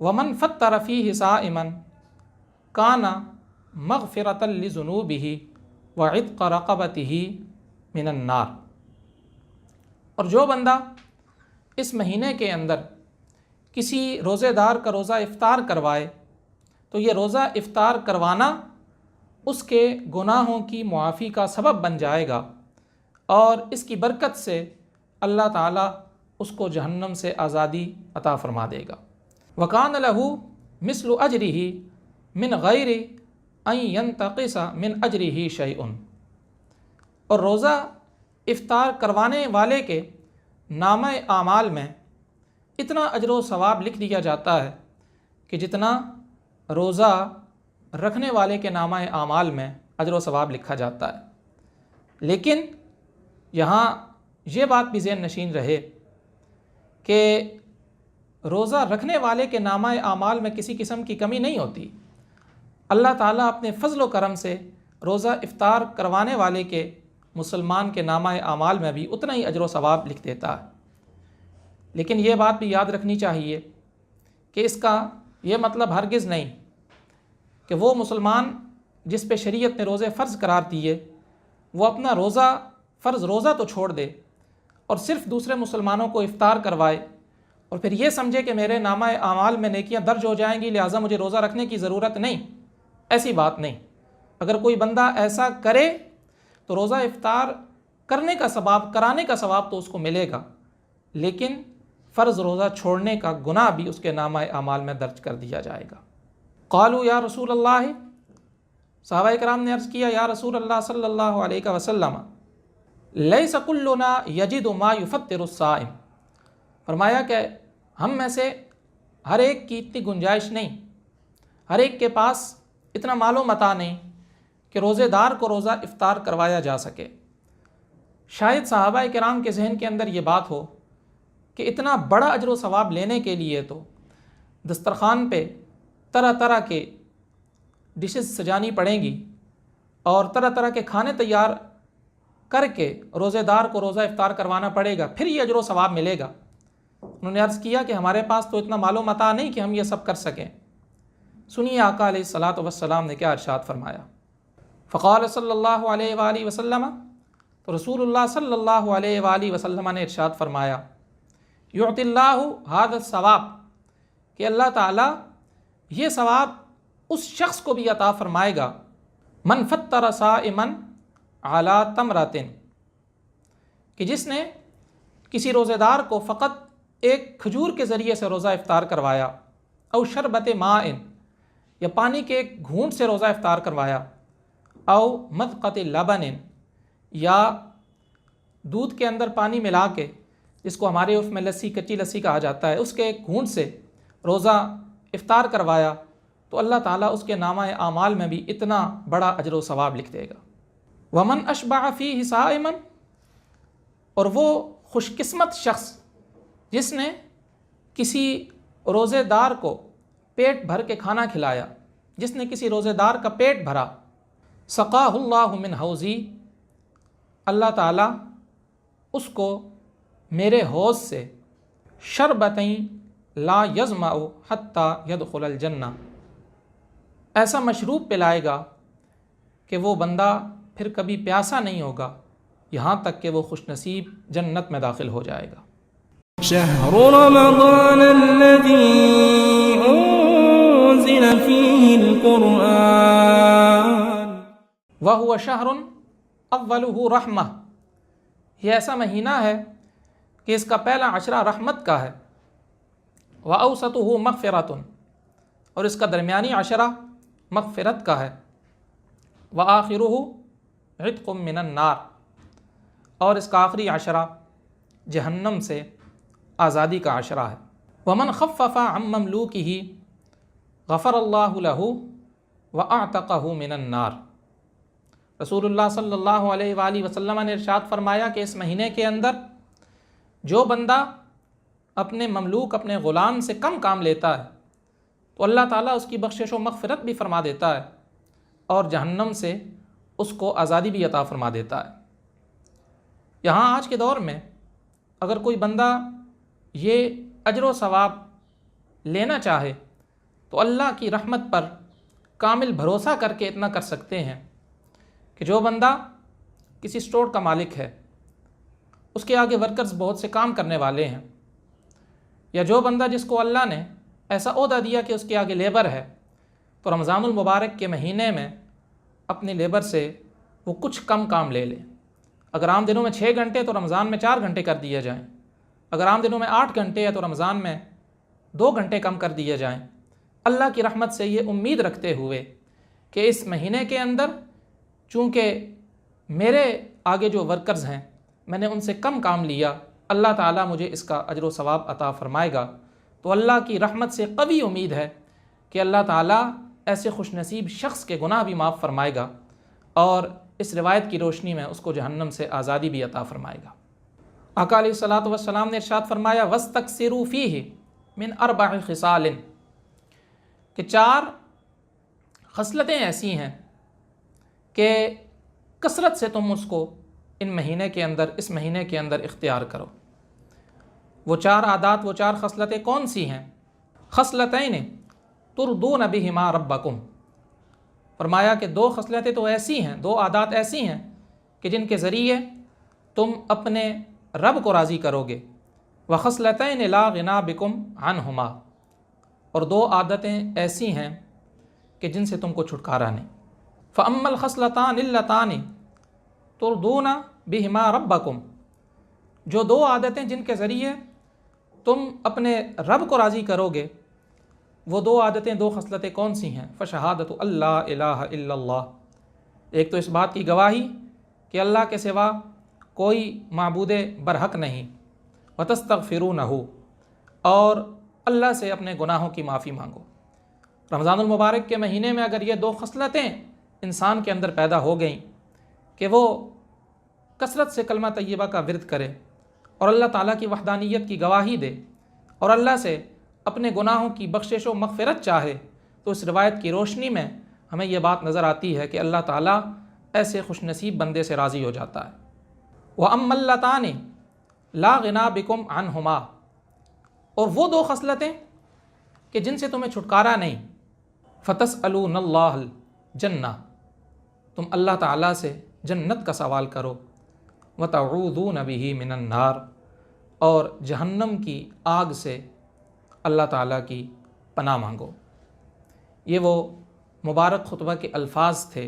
وَمَنْ فَطَّرَ فِيهِ صَائِمًا کَانَ مَغْفِرَةً لِذُنُوبِهِ وَعِتْقَ رَقَبَتِهِ مِنَ النَّارِ، اور جو بندہ اس مہینے کے اندر کسی روزے دار کا روزہ افطار کروائے تو یہ روزہ افطار کروانا اس کے گناہوں کی معافی کا سبب بن جائے گا، اور اس کی برکت سے اللہ تعالیٰ اس کو جہنم سے آزادی عطا فرما دے گا۔ وَكَانَ لَهُ مِثْلُ أَجْرِهِ مِنْ غَيْرِ أَنْ يَنْتَقِصَ مِنْ أَجْرِهِ شَيْءٌ، اور روزہ افطار کروانے والے کے نامہ اعمال میں اتنا اجر و ثواب لکھ دیا جاتا ہے کہ جتنا روزہ رکھنے والے کے نامہ اعمال میں اجر و ثواب لکھا جاتا ہے۔ لیکن یہاں یہ بات بھی ذہن نشین رہے کہ روزہ رکھنے والے کے نامہ اعمال میں کسی قسم کی کمی نہیں ہوتی۔ اللہ تعالیٰ اپنے فضل و کرم سے روزہ افطار کروانے والے کے مسلمان کے نامہ اعمال میں بھی اتنا ہی اجر و ثواب لکھ دیتا ہے۔ لیکن یہ بات بھی یاد رکھنی چاہیے کہ اس کا یہ مطلب ہرگز نہیں کہ وہ مسلمان جس پہ شریعت نے روزے فرض قرار دیے وہ اپنا فرض روزہ تو چھوڑ دے اور صرف دوسرے مسلمانوں کو افطار کروائے اور پھر یہ سمجھے کہ میرے نامہ اعمال میں نیکیاں درج ہو جائیں گی لہٰذا مجھے روزہ رکھنے کی ضرورت نہیں۔ ایسی بات نہیں۔ اگر کوئی بندہ ایسا کرے تو روزہ افطار کرنے کا ثواب، کرانے کا ثواب تو اس کو ملے گا، لیکن فرض روزہ چھوڑنے کا گناہ بھی اس کے نامہ اعمال میں درج کر دیا جائے گا۔ قالوا یا رسول اللہ، صحابہ کرام نے عرض کیا یا رسول اللہ صلی اللہ علیہ وسلم لیس کلنا یجد ما یفطر الصائم، فرمایا کہ ہم میں سے ہر ایک کی اتنی گنجائش نہیں، ہر ایک کے پاس اتنا مال و متاع نہیں کہ روزے دار کو روزہ افطار کروایا جا سکے۔ شاید صحابہ کرام کے ذہن کے اندر یہ بات ہو کہ اتنا بڑا اجر و ثواب لینے کے لیے تو دسترخوان پہ طرح طرح کے ڈشز سجانی پڑیں گی اور طرح طرح کے کھانے تیار کر کے روزے دار کو روزہ افطار کروانا پڑے گا، پھر یہ اجر و ثواب ملے گا۔ انہوں نے عرض کیا کہ ہمارے پاس تو اتنا مال و متاع نہیں کہ ہم یہ سب کر سکیں۔ سنیے آقا علیہ الصلاۃ والسلام نے کیا ارشاد فرمایا۔ فقال صلی اللہ علیہ وآلہ وسلم، تو رسول اللہ صلی اللہ علیہ وآلہ وسلم نے ارشاد فرمایا، یعطی اللہ ھذا الثواب، کہ اللہ تعالیٰ یہ ثواب اس شخص کو بھی عطا فرمائے گا، من فطر صائما علی تمرۃ، کہ جس نے کسی روزے دار کو فقط ایک کھجور کے ذریعے سے روزہ افطار کروایا، او شربت ماء، یا پانی کے ایک گھونٹ سے روزہ افطار کروایا، او مدقۃ لبن، یا دودھ کے اندر پانی ملا کے، جس کو ہمارے عرف میں لسی، کچی لسی کہا جاتا ہے، اس کے ایک گھونٹ سے روزہ افطار کروایا، تو اللہ تعالیٰ اس کے نامہ اعمال میں بھی اتنا بڑا اجر و ثواب لکھ دے گا۔ ومن اشبع فیہ صائما، اور وہ خوش قسمت شخص جس نے کسی روزے دار کو پیٹ بھر کے کھانا کھلایا، جس نے کسی روزے دار کا پیٹ بھرا، سقاہ اللہ من حوضی، اللہ تعالیٰ اس کو میرے حوض سے شربتیں لا یظمأ حتی یدخل الجنہ، ایسا مشروب پلائے گا کہ وہ بندہ پھر کبھی پیاسا نہیں ہوگا یہاں تک کہ وہ خوش نصیب جنت میں داخل ہو جائے گا۔ شهر رمضان الذي أنزل فيه القرآن وهو شهر أوله رحمة، یہ ایسا مہینہ ہے کہ اس کا پہلا عشرہ رحمت کا ہے، وأوسطه مغفرة، اور اس کا درمیانی عشرہ مغفرت کا ہے، وآخره عتق من النار، اور اس کا آخری عشرہ جہنم سے آزادی کا عشرہ ہے۔ ومن خفف عن مملوکہ غفر اللہ لہ واعتقہ من النار، رسول اللہ صلی اللہ علیہ وآلہ وسلم نے ارشاد فرمایا کہ اس مہینے کے اندر جو بندہ اپنے مملوک، اپنے غلام سے کم کام لیتا ہے تو اللہ تعالیٰ اس کی بخشش و مغفرت بھی فرما دیتا ہے اور جہنم سے اس کو آزادی بھی عطا فرما دیتا ہے۔ یہاں آج کے دور میں اگر کوئی بندہ یہ اجر و ثواب لینا چاہے تو اللہ کی رحمت پر کامل بھروسہ کر کے اتنا کر سکتے ہیں کہ جو بندہ کسی سٹور کا مالک ہے، اس کے آگے ورکرز بہت سے کام کرنے والے ہیں، یا جو بندہ جس کو اللہ نے ایسا عہدہ دیا کہ اس کے آگے لیبر ہے، تو رمضان المبارک کے مہینے میں اپنی لیبر سے وہ کچھ کم کام لے لے۔ اگر عام دنوں میں 6 گھنٹے تو رمضان میں 4 گھنٹے کر دیے جائیں، اگر عام دنوں میں 8 گھنٹے ہے تو رمضان میں 2 گھنٹے کم کر دیے جائیں، اللہ کی رحمت سے یہ امید رکھتے ہوئے کہ اس مہینے کے اندر چونکہ میرے آگے جو ورکرز ہیں میں نے ان سے کم کام لیا، اللہ تعالیٰ مجھے اس کا اجر و ثواب عطا فرمائے گا، تو اللہ کی رحمت سے قوی امید ہے کہ اللہ تعالیٰ ایسے خوش نصیب شخص کے گناہ بھی معاف فرمائے گا اور اس روایت کی روشنی میں اس کو جہنم سے آزادی بھی عطا فرمائے گا۔ آقا علیہ الصلاۃ والسلام نے ارشاد فرمایا وَاسْتَكْثِرُوا فِيهِ مِنْ 4 خِصَالٍ، کہ 4 خصلتیں ایسی ہیں کہ کثرت سے تم اس کو اس مہینے کے اندر اختیار کرو۔ وہ 4 عادات، وہ 4 خصلتیں کون سی ہیں؟ خصلتین ترضون بہما ربکم، فرمایا کہ 2 خصلتیں تو ایسی ہیں، 2 عادات ایسی ہیں کہ جن کے ذریعے تم اپنے رب کو راضی کرو گے۔ وخصلتین لا غنا بکم عنہما، اور 2 عادتیں ایسی ہیں کہ جن سے تم کو چھٹکارا نہیں۔ فاما الخصلتان اللتان ترضون بہما ربکم، جو 2 عادتیں جن کے ذریعے تم اپنے رب کو راضی کرو گے، وہ 2 عادتیں، 2 خصلتیں کون سی ہیں؟ فشہادۃ اللہ الہ الا اللہ، ایک تو اس بات کی گواہی کہ اللہ کے سوا کوئی معبود برحق نہیں، وتستغفرونہ، اور اللہ سے اپنے گناہوں کی معافی مانگو۔ رمضان المبارک کے مہینے میں اگر یہ 2 خصلتیں انسان کے اندر پیدا ہو گئیں کہ وہ کثرت سے کلمہ طیبہ کا ورد کرے اور اللہ تعالیٰ کی وحدانیت کی گواہی دے اور اللہ سے اپنے گناہوں کی بخشش و مغفرت چاہے، تو اس روایت کی روشنی میں ہمیں یہ بات نظر آتی ہے کہ اللہ تعالیٰ ایسے خوش نصیب بندے سے راضی ہو جاتا ہے۔ وَأَمَّا اللَّتَانِ لَا غِنَا بِكُمْ عَنْهُمَا، اور وہ 2 خصلتیں کہ جن سے تمہیں چھٹکارا نہیں، فَتَسْأَلُونَ اللَّهَ الْجَنَّةَ، تم اللہ تعالیٰ سے جنت کا سوال کرو، وَتَعُوذُونَ بِهِ مِنَ النَّارِ، اور جہنم کی آگ سے اللہ تعالیٰ کی پناہ مانگو۔ یہ وہ مبارک خطبہ کے الفاظ تھے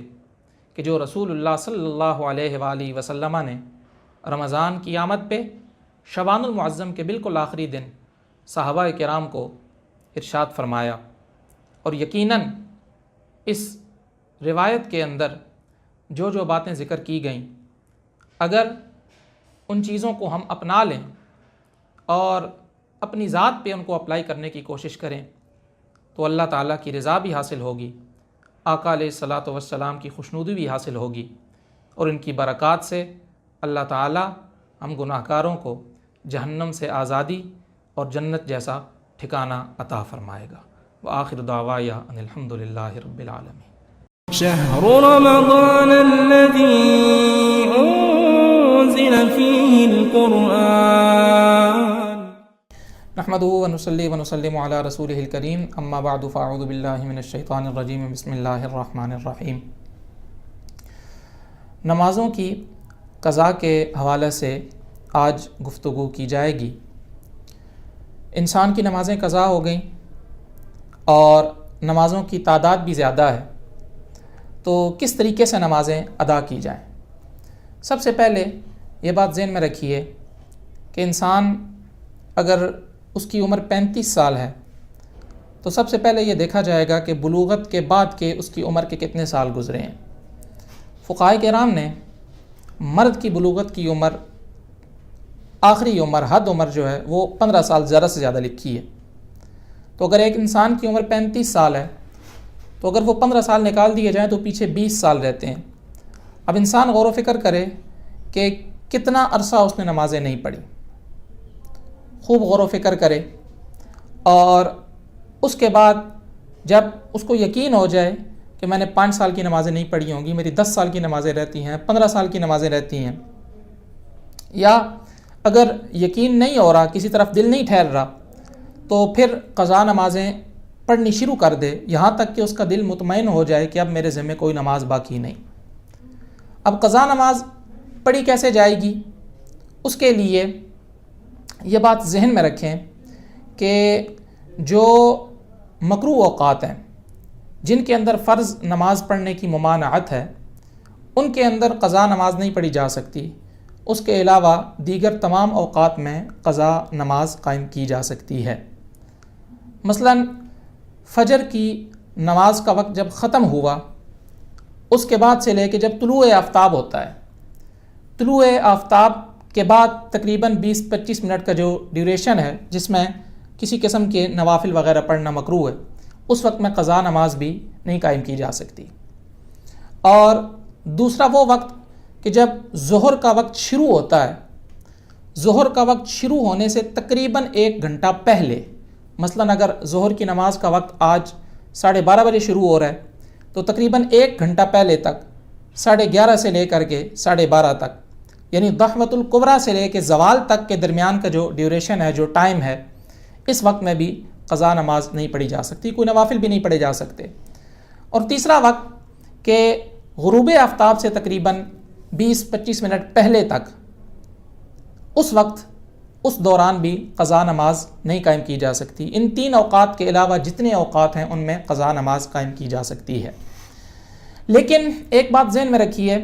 کہ جو رسول اللہ صلی اللہ علیہ وآلہ وسلم نے رمضان کی آمد پہ شعبان المعظم کے بالکل آخری دن صحابہ کرام کو ارشاد فرمایا، اور یقیناً اس روایت کے اندر جو جو باتیں ذکر کی گئیں، اگر ان چیزوں کو ہم اپنا لیں اور اپنی ذات پہ ان کو اپلائی کرنے کی کوشش کریں تو اللہ تعالیٰ کی رضا بھی حاصل ہوگی، آقا علیہ الصلاۃ والسلام کی خوشنودی بھی حاصل ہوگی، اور ان کی برکات سے اللہ تعالیٰ ہم گناہ کاروں کو جہنم سے آزادی اور جنت جیسا ٹھکانہ عطا فرمائے گا۔ وآخر دعوایا ان الحمد للہ رب العالمین۔ شهر رمضان الذي أنزل فيه القرآن نحمده ونصلي ونسلم على رسوله الكريم، اما بعد فاعوذ باللہ من الشیطان الرجیم، بسم اللہ الرحمن الرحیم۔ نمازوں کی قضاء کے حوالے سے آج گفتگو کی جائے گی۔ انسان کی نمازیں قضاء ہو گئیں اور نمازوں کی تعداد بھی زیادہ ہے، تو کس طریقے سے نمازیں ادا کی جائیں؟ سب سے پہلے یہ بات ذہن میں رکھیے کہ انسان اگر اس کی عمر 35 سال ہے تو سب سے پہلے یہ دیکھا جائے گا کہ بلوغت کے بعد کے اس کی عمر کے کتنے سال گزرے ہیں۔ فقہاء کرام نے مرد کی بلوغت کی عمر، آخری عمر، حد عمر جو ہے وہ 15 سال زیادہ سے زیادہ لکھی ہے۔ تو اگر ایک انسان کی عمر 35 سال ہے تو اگر وہ 15 سال نکال دیے جائیں تو پیچھے 20 سال رہتے ہیں۔ اب انسان غور و فکر کرے کہ کتنا عرصہ اس نے نمازیں نہیں پڑھی، خوب غور و فکر کرے، اور اس کے بعد جب اس کو یقین ہو جائے کہ میں نے 5 سال کی نمازیں نہیں پڑھی ہوں گی، میری 10 سال کی نمازیں رہتی ہیں، 15 سال کی نمازیں رہتی ہیں، یا اگر یقین نہیں ہو رہا، کسی طرف دل نہیں ٹھہر رہا، تو پھر قضا نمازیں پڑھنی شروع کر دے یہاں تک کہ اس کا دل مطمئن ہو جائے کہ اب میرے ذمہ کوئی نماز باقی نہیں۔ اب قضا نماز پڑھی کیسے جائے گی؟ اس کے لیے یہ بات ذہن میں رکھیں کہ جو مکروہ اوقات ہیں جن کے اندر فرض نماز پڑھنے کی ممانعت ہے، ان کے اندر قضا نماز نہیں پڑھی جا سکتی، اس کے علاوہ دیگر تمام اوقات میں قضا نماز قائم کی جا سکتی ہے۔ مثلاً فجر کی نماز کا وقت جب ختم ہوا، اس کے بعد سے لے کے جب طلوع آفتاب ہوتا ہے، طلوع آفتاب کے بعد تقریباً 20-25 منٹ کا جو ڈیوریشن ہے جس میں کسی قسم کے نوافل وغیرہ پڑھنا مکروہ ہے، اس وقت میں قضا نماز بھی نہیں قائم کی جا سکتی۔ اور دوسرا وہ وقت کہ جب ظہر کا وقت شروع ہوتا ہے، ظہر کا وقت شروع ہونے سے تقریباً 1 گھنٹہ پہلے، مثلاً اگر ظہر کی نماز کا وقت آج 12:30 بجے شروع ہو رہا ہے تو تقریباً 1 گھنٹہ پہلے تک 11:30 سے لے کر کے 12:30 تک، یعنی ضحوۃ الکبریٰ سے لے کے زوال تک کے درمیان کا جو ڈیوریشن ہے، جو ٹائم ہے، اس وقت میں بھی قضا نماز نہیں پڑھی جا سکتی، کوئی نوافل بھی نہیں پڑھے جا سکتے۔ اور تیسرا وقت کہ غروب آفتاب سے تقریباً 20-25 منٹ پہلے تک، اس وقت اس دوران بھی قضا نماز نہیں قائم کی جا سکتی۔ ان 3 اوقات کے علاوہ جتنے اوقات ہیں ان میں قضا نماز قائم کی جا سکتی ہے۔ لیکن ایک بات ذہن میں رکھیے،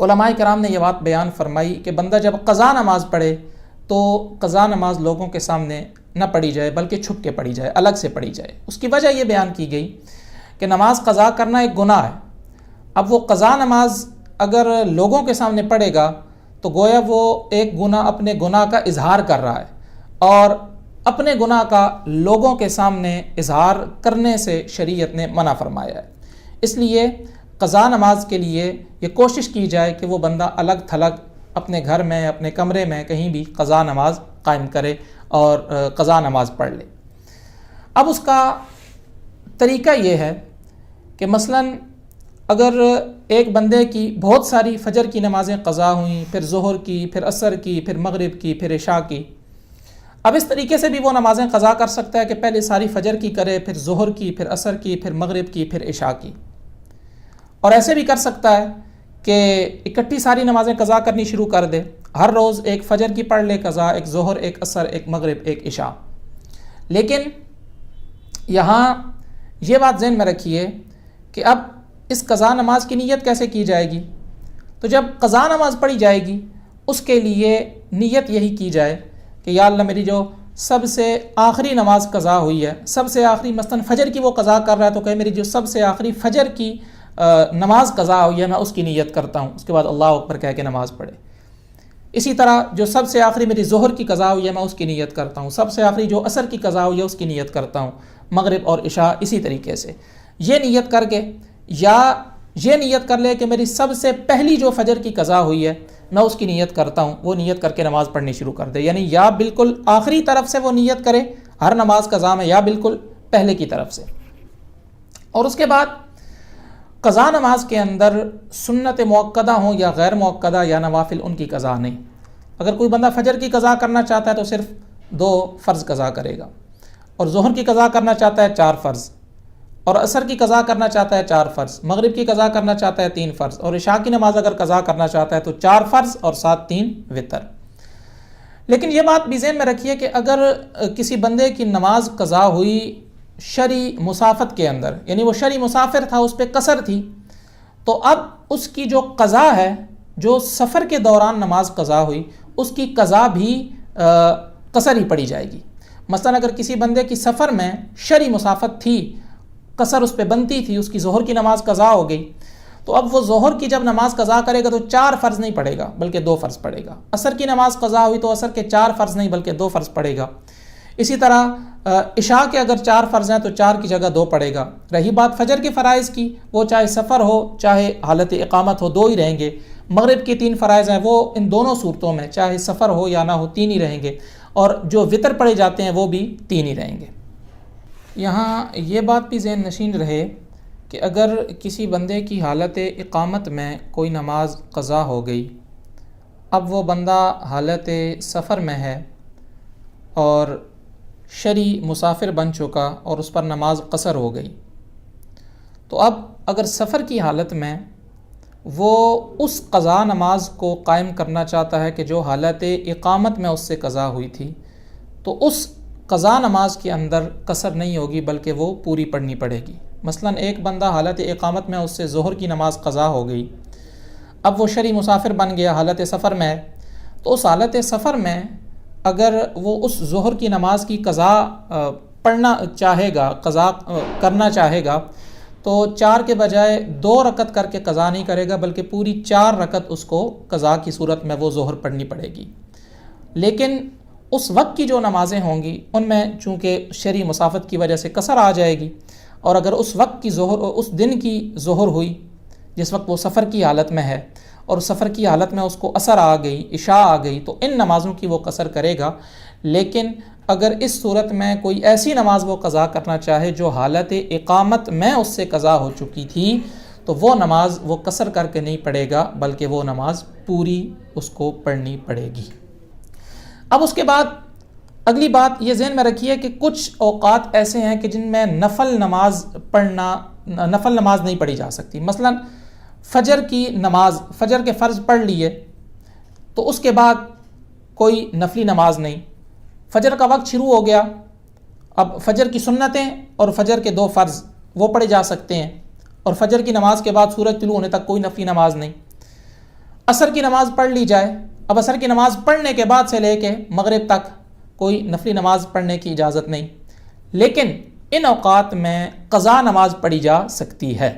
علماء کرام نے یہ بات بیان فرمائی کہ بندہ جب قضا نماز پڑھے تو قضا نماز لوگوں کے سامنے نہ پڑھی جائے بلکہ چھپ کے پڑھی جائے، الگ سے پڑھی جائے۔ اس کی وجہ یہ بیان کی گئی کہ نماز قضا کرنا ایک گناہ ہے۔ اب وہ قضا نماز اگر لوگوں کے سامنے پڑھے گا تو گویا وہ ایک گناہ، اپنے گناہ کا اظہار کر رہا ہے، اور اپنے گناہ کا لوگوں کے سامنے اظہار کرنے سے شریعت نے منع فرمایا ہے۔ اس لیے قضا نماز کے لیے یہ کوشش کی جائے کہ وہ بندہ الگ تھلگ اپنے گھر میں، اپنے کمرے میں کہیں بھی قضا نماز قائم کرے اور قضا نماز پڑھ لے۔ اب اس کا طریقہ یہ ہے کہ مثلاً اگر ایک بندے کی بہت ساری فجر کی نمازیں قضا ہوئیں، پھر ظہر کی، پھر عصر کی، پھر مغرب کی، پھر عشاء کی، اب اس طریقے سے بھی وہ نمازیں قضا کر سکتا ہے کہ پہلے ساری فجر کی کرے، پھر ظہر کی، پھر عصر کی، پھر مغرب کی، پھر عشاء کی۔ اور ایسے بھی کر سکتا ہے کہ اکٹھی ساری نمازیں قضا کرنی شروع کر دے، ہر روز ایک فجر کی پڑھ لے قضا، ایک ظہر، ایک عصر، ایک مغرب، ایک عشاء۔ لیکن یہاں یہ بات ذہن میں رکھیے کہ اب اس قضا نماز کی نیت کیسے کی جائے گی؟ تو جب قضا نماز پڑھی جائے گی اس کے لیے نیت یہی کی جائے کہ یا اللہ میری جو سب سے آخری نماز قضا ہوئی ہے، سب سے آخری مثلاً فجر کی وہ قضا کر رہا ہے تو کہ میری جو سب سے آخری فجر کی نماز قضا ہوئی ہے میں اس کی نیت کرتا ہوں، اس کے بعد اللہ اکبر کہہ کے نماز پڑھے۔ اسی طرح جو سب سے آخری میری ظہر کی قضا ہوئی ہے میں اس کی نیت کرتا ہوں، سب سے آخری جو عصر کی قضا ہوئی ہے اس کی نیت کرتا ہوں، مغرب اور عشاء اسی طریقے سے یہ نیت کر کے، یا یہ نیت کر لے کہ میری سب سے پہلی جو فجر کی قضا ہوئی ہے میں اس کی نیت کرتا ہوں، وہ نیت کر کے نماز پڑھنی شروع کر دے۔ یعنی یا بالکل آخری طرف سے وہ نیت کرے ہر نماز قضا میں، یا بالکل پہلے کی طرف سے۔ اور اس کے بعد قضا نماز کے اندر سنت موقدہ ہوں یا غیر موقدہ یا نوافل، ان کی قضا نہیں۔ اگر کوئی بندہ فجر کی قضا کرنا چاہتا ہے تو صرف 2 فرض قضا کرے گا، اور ظہر کی قضا کرنا چاہتا ہے 4 فرض، اور عصر کی قضا کرنا چاہتا ہے 4 فرض، مغرب کی قضا کرنا چاہتا ہے 3 فرض، اور عشاء کی نماز اگر قضا کرنا چاہتا ہے تو 4 فرض اور 3 وتر۔ لیکن یہ بات بھی ذہن میں رکھیے کہ اگر کسی بندے کی نماز قضا ہوئی شرعی مسافت کے اندر، یعنی وہ شرعی مسافر تھا، اس پہ قصر تھی، تو اب اس کی جو قضا ہے، جو سفر کے دوران نماز قضا ہوئی، اس کی قضا بھی قصر ہی پڑی جائے گی۔ مثلا اگر کسی بندے کی سفر میں شرعی مسافت تھی، قصر اس پہ بنتی تھی، اس کی ظہر کی نماز قضا ہو گئی، تو اب وہ ظہر کی جب نماز قضا کرے گا تو 4 فرض نہیں پڑھے گا بلکہ 2 فرض پڑھے گا۔ عصر کی نماز قضا ہوئی تو عصر کے 4 فرض نہیں بلکہ 2 فرض پڑھے گا۔ اسی طرح عشاء کے اگر 4 فرض ہیں تو 4 کی جگہ 2 پڑھے گا۔ رہی بات فجر کے فرائض کی، وہ چاہے سفر ہو چاہے حالت اقامت ہو 2 ہی رہیں گے۔ مغرب کی 3 فرائض ہیں، وہ ان دونوں صورتوں میں چاہے سفر ہو یا نہ ہو 3 ہی رہیں گے، اور جو وتر پڑھے جاتے ہیں وہ بھی 3 ہی رہیں گے۔ یہاں یہ بات بھی ذہن نشین رہے کہ اگر کسی بندے کی حالت اقامت میں کوئی نماز قضا ہو گئی، اب وہ بندہ حالت سفر میں ہے اور شرعی مسافر بن چکا اور اس پر نماز قصر ہو گئی، تو اب اگر سفر کی حالت میں وہ اس قضا نماز کو قائم کرنا چاہتا ہے کہ جو حالت اقامت میں اس سے قضا ہوئی تھی، تو اس قضا نماز کے اندر قصر نہیں ہوگی بلکہ وہ پوری پڑھنی پڑے گی۔ مثلا ایک بندہ حالت اقامت میں اس سے ظہر کی نماز قضا ہو گئی، اب وہ شرعی مسافر بن گیا، حالت سفر میں ہے، تو اس حالت سفر میں اگر وہ اس ظہر کی نماز کی قضا پڑھنا چاہے گا، قضا کرنا چاہے گا، تو 4 کے بجائے 2 رکعت کر کے قضا نہیں کرے گا بلکہ پوری 4 رکعت اس کو قضا کی صورت میں وہ ظہر پڑھنی پڑے گی۔ لیکن اس وقت کی جو نمازیں ہوں گی ان میں چونکہ شرعی مسافت کی وجہ سے قصر آ جائے گی، اور اگر اس وقت کی ظہر، اس دن کی ظہر ہوئی جس وقت وہ سفر کی حالت میں ہے، اور سفر کی حالت میں اس کو عصر آ گئی، عشاء آ گئی، تو ان نمازوں کی وہ قصر کرے گا۔ لیکن اگر اس صورت میں کوئی ایسی نماز وہ قضا کرنا چاہے جو حالت اقامت میں اس سے قضا ہو چکی تھی تو وہ نماز وہ قصر کر کے نہیں پڑھے گا بلکہ وہ نماز پوری اس کو پڑھنی پڑے گی۔ اب اس کے بعد اگلی بات یہ ذہن میں رکھیے کہ کچھ اوقات ایسے ہیں کہ جن میں نفل نماز نہیں پڑھی جا سکتی۔ مثلا فجر کی نماز، فجر کے فرض پڑھ لیے تو اس کے بعد کوئی نفلی نماز نہیں، فجر کا وقت شروع ہو گیا، اب فجر کی سنتیں اور فجر کے 2 فرض وہ پڑھے جا سکتے ہیں، اور فجر کی نماز کے بعد سورج طلوع ہونے تک کوئی نفلی نماز نہیں۔ عصر کی نماز پڑھ لی جائے، اب عصر کی نماز پڑھنے کے بعد سے لے کے مغرب تک کوئی نفلی نماز پڑھنے کی اجازت نہیں، لیکن ان اوقات میں قضا نماز پڑھی جا سکتی ہے۔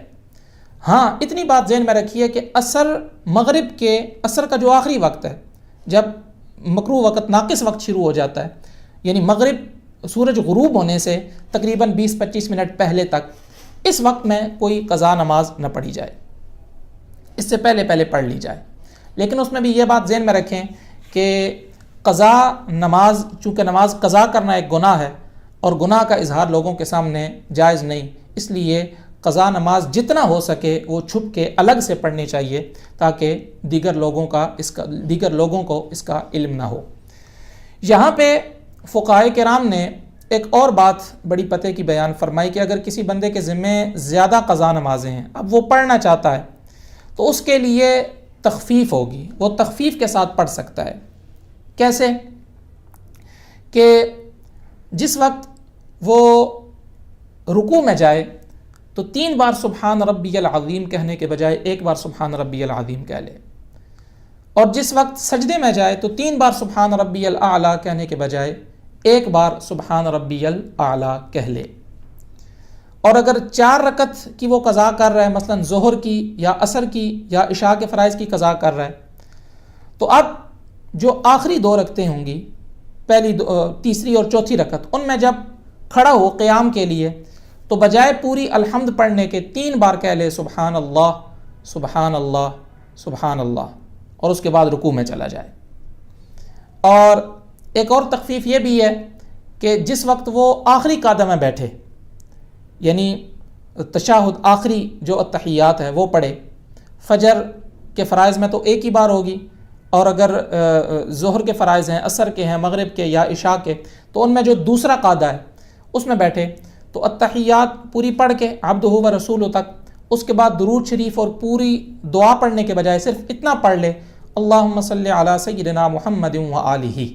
ہاں اتنی بات ذہن میں رکھیے کہ عصر کا جو آخری وقت ہے، جب مکروہ وقت ناقص وقت شروع ہو جاتا ہے، یعنی مغرب سورج غروب ہونے سے تقریباً 20-25 منٹ پہلے تک، اس وقت میں کوئی قضا نماز نہ پڑھی جائے، اس سے پہلے پڑھ لی جائے۔ لیکن اس میں بھی یہ بات ذہن میں رکھیں کہ قضا نماز، چونکہ نماز قضا کرنا ایک گناہ ہے اور گناہ کا اظہار لوگوں کے سامنے جائز نہیں، اس لیے قضا نماز جتنا ہو سکے وہ چھپ کے الگ سے پڑھنی چاہیے تاکہ دیگر لوگوں کو اس کا علم نہ ہو۔ یہاں پہ فقہاء کرام نے ایک اور بات بڑی پتے کی بیان فرمائی کہ اگر کسی بندے کے ذمے زیادہ قضا نمازیں ہیں، اب وہ پڑھنا چاہتا ہے تو اس کے لیے تخفیف ہوگی، وہ تخفیف کے ساتھ پڑھ سکتا ہے۔ کیسے؟ کہ جس وقت وہ رکوع میں جائے تو 3 بار سبحان ربی العظیم کہنے کے بجائے 1 بار سبحان ربی العظیم کہہ لے، اور جس وقت سجدے میں جائے تو 3 بار سبحان ربی الاعلیٰ کہنے کے بجائے 1 بار سبحان ربی الاعلیٰ کہہ لے۔ اور اگر 4 رکعت کی وہ قضا کر رہا ہے، مثلا ظہر کی یا عصر کی یا عشاء کے فرائض کی قضا کر رہا ہے، تو اب جو آخری 2 رکعتیں ہوں گی، تیسری اور چوتھی رکعت، ان میں جب کھڑا ہو قیام کے لیے تو بجائے پوری الحمد پڑھنے کے 3 بار کہہ لے سبحان اللہ سبحان اللہ سبحان اللہ، اور اس کے بعد رکوع میں چلا جائے۔ اور ایک اور تخفیف یہ بھی ہے کہ جس وقت وہ آخری قعدہ میں بیٹھے، یعنی تشہد آخری جو التحیات ہے وہ پڑھے، فجر کے فرائض میں تو 1 ہی بار ہوگی، اور اگر ظہر کے فرائض ہیں، عصر کے ہیں، مغرب کے یا عشاء کے، تو ان میں جو دوسرا قعدہ ہے اس میں بیٹھے تو التحیات پوری پڑھ کے عبدہ و رسولہ تک، اس کے بعد درود شریف اور پوری دعا پڑھنے کے بجائے صرف اتنا پڑھ لے اللہم صلی علی سیدنا محمد و آلہ،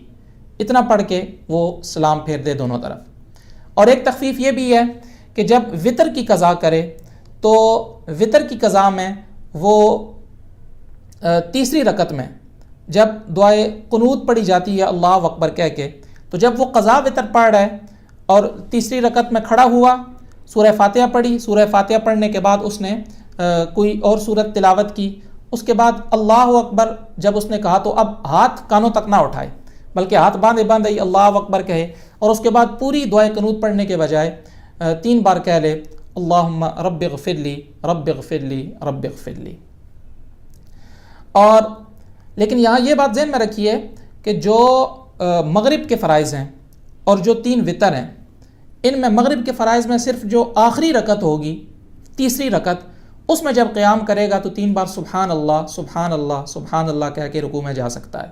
اتنا پڑھ کے وہ سلام پھیر دے دونوں طرف۔ اور ایک تخفیف یہ بھی ہے کہ جب وطر کی قضا کرے تو وطر کی قضا میں وہ تیسری رکعت میں جب دعائے قنوت پڑھی جاتی ہے اللہ اکبر کہہ کے، تو جب وہ قضا وطر پڑھ رہا ہے اور تیسری رکعت میں کھڑا ہوا، سورہ فاتحہ پڑھی، سورہ فاتحہ پڑھنے کے بعد اس نے کوئی اور سورت تلاوت کی، اس کے بعد اللہ اکبر جب اس نے کہا تو اب ہاتھ کانوں تک نہ اٹھائے بلکہ ہاتھ باندھے ہی اللہ اکبر کہے، اور اس کے بعد پوری دعائے قنوت پڑھنے کے بجائے 3 بار کہہ لے اللہم رب اغفر لی رب اغفر لی رب اغفر لی۔ اور لیکن یہاں یہ بات ذہن میں رکھیے کہ جو مغرب کے فرائض ہیں اور جو 3 وطر ہیں، ان میں مغرب کے فرائض میں صرف جو آخری رکعت ہوگی، تیسری رکعت، اس میں جب قیام کرے گا تو 3 بار سبحان اللہ سبحان اللہ سبحان اللہ کہہ کے رکوع میں جا سکتا ہے۔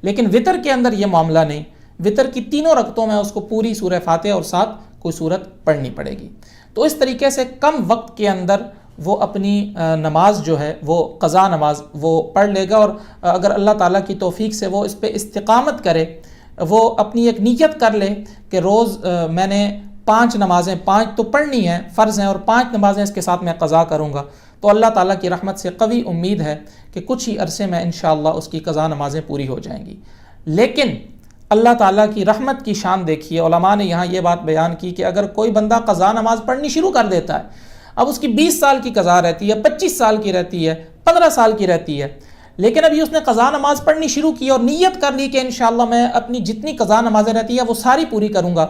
لیکن وطر کے اندر یہ معاملہ نہیں، وطر کی 3 رکعتوں میں اس کو پوری سورہ فاتحہ اور ساتھ کوئی سورت پڑھنی پڑے گی۔ تو اس طریقے سے کم وقت کے اندر وہ اپنی نماز جو ہے وہ قضا نماز وہ پڑھ لے گا، اور اگر اللہ تعالیٰ کی توفیق سے وہ اس پہ استقامت کرے، وہ اپنی ایک نیت کر لے کہ روز میں نے 5 نمازیں 5 تو پڑھنی ہیں، فرض ہیں، اور 5 نمازیں اس کے ساتھ میں قضا کروں گا، تو اللہ تعالیٰ کی رحمت سے قوی امید ہے کہ کچھ ہی عرصے میں انشاءاللہ اس کی قضا نمازیں پوری ہو جائیں گی۔ لیکن اللہ تعالیٰ کی رحمت کی شان دیکھیے، علماء نے یہاں یہ بات بیان کی کہ اگر کوئی بندہ قضا نماز پڑھنی شروع کر دیتا ہے، اب اس کی 20 سال کی قضا رہتی ہے، 25 سال کی رہتی ہے، 15 سال کی رہتی ہے، لیکن ابھی اس نے قضا نماز پڑھنی شروع کی اور نیت کر لی کہ انشاءاللہ میں اپنی جتنی قضا نمازیں رہتی ہیں وہ ساری پوری کروں گا،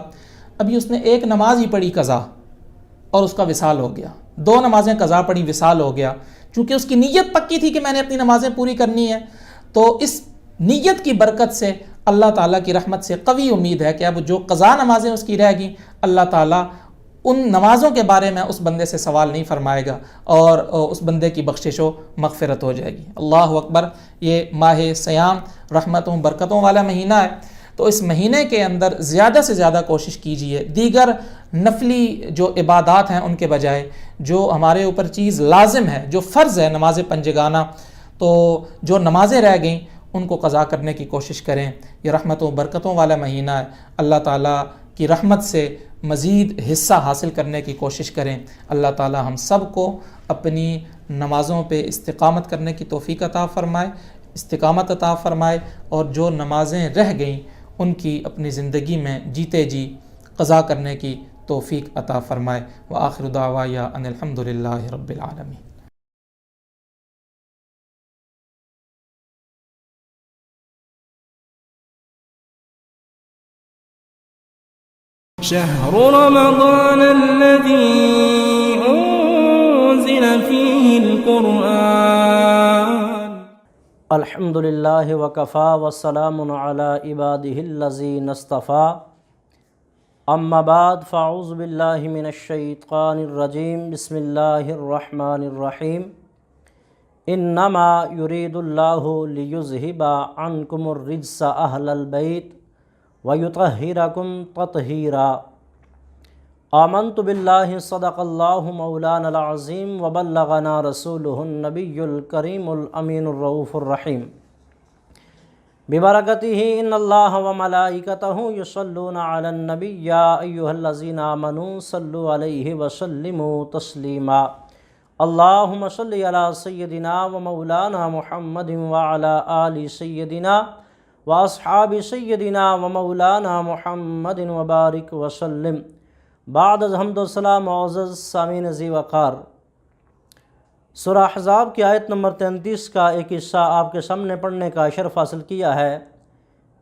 ابھی اس نے 1 نماز ہی پڑھی قضا اور اس کا وصال ہو گیا، 2 نمازیں قضا پڑھی وصال ہو گیا، چونکہ اس کی نیت پکی تھی کہ میں نے اپنی نمازیں پوری کرنی ہے، تو اس نیت کی برکت سے اللہ تعالیٰ کی رحمت سے قوی امید ہے کہ اب جو قضا نمازیں اس کی رہ گئیں اللہ تعالیٰ ان نمازوں کے بارے میں اس بندے سے سوال نہیں فرمائے گا اور اس بندے کی بخشش و مغفرت ہو جائے گی۔ اللہ اکبر۔ یہ ماہ سیام رحمتوں برکتوں والا مہینہ ہے، تو اس مہینے کے اندر زیادہ سے زیادہ کوشش کیجیے دیگر نفلی جو عبادات ہیں ان کے بجائے جو ہمارے اوپر چیز لازم ہے، جو فرض ہے نماز پنجگانہ، تو جو نمازیں رہ گئیں ان کو قضا کرنے کی کوشش کریں۔ یہ رحمتوں برکتوں والا مہینہ ہے، اللہ تعالیٰ کی رحمت سے مزید حصہ حاصل کرنے کی کوشش کریں۔ اللہ تعالیٰ ہم سب کو اپنی نمازوں پہ استقامت کرنے کی توفیق عطا فرمائے، استقامت عطا فرمائے، اور جو نمازیں رہ گئیں ان کی اپنی زندگی میں جیتے جی قضا کرنے کی توفیق عطا فرمائے۔ وآخر دعوایا ان الحمدللہ رب العالمین۔ شهر رمضان الذي أنزل فيه القرآن. الحمد للہ وکفا والسلام علی عباده الذین اصطفى. اما بعد فاعوذ باللہ من الشیطان الرجیم. بسم اللہ الرحمن الرحیم. انما یرید اللہ لیذہب عنکم الرجس اہل البیت وَيُطَهِّرَكُمْ تَطْهِيرًا. آمنت باللہ صدق اللہ مولانا العظیم وبلغنا رسولہ النبی الکریم الامین الرؤوف الرحیم. ببرکتہ ان اللہ وملائکتہ یصلون علی النبی یا ایہا الذین آمنوا صلوا علیہ وسلموا تسلیما. اللہم صلی علی سیدنا ومولانا محمد وعلی آل سیدنا واصحاب سیدنا و مولانا محمد وبارک وسلم. بعد از حمد و سلام معزز سامعین ذی وقار، سورہ احزاب کی آیت نمبر 33 کا ایک حصہ آپ کے سامنے پڑھنے کا شرف حاصل کیا ہے،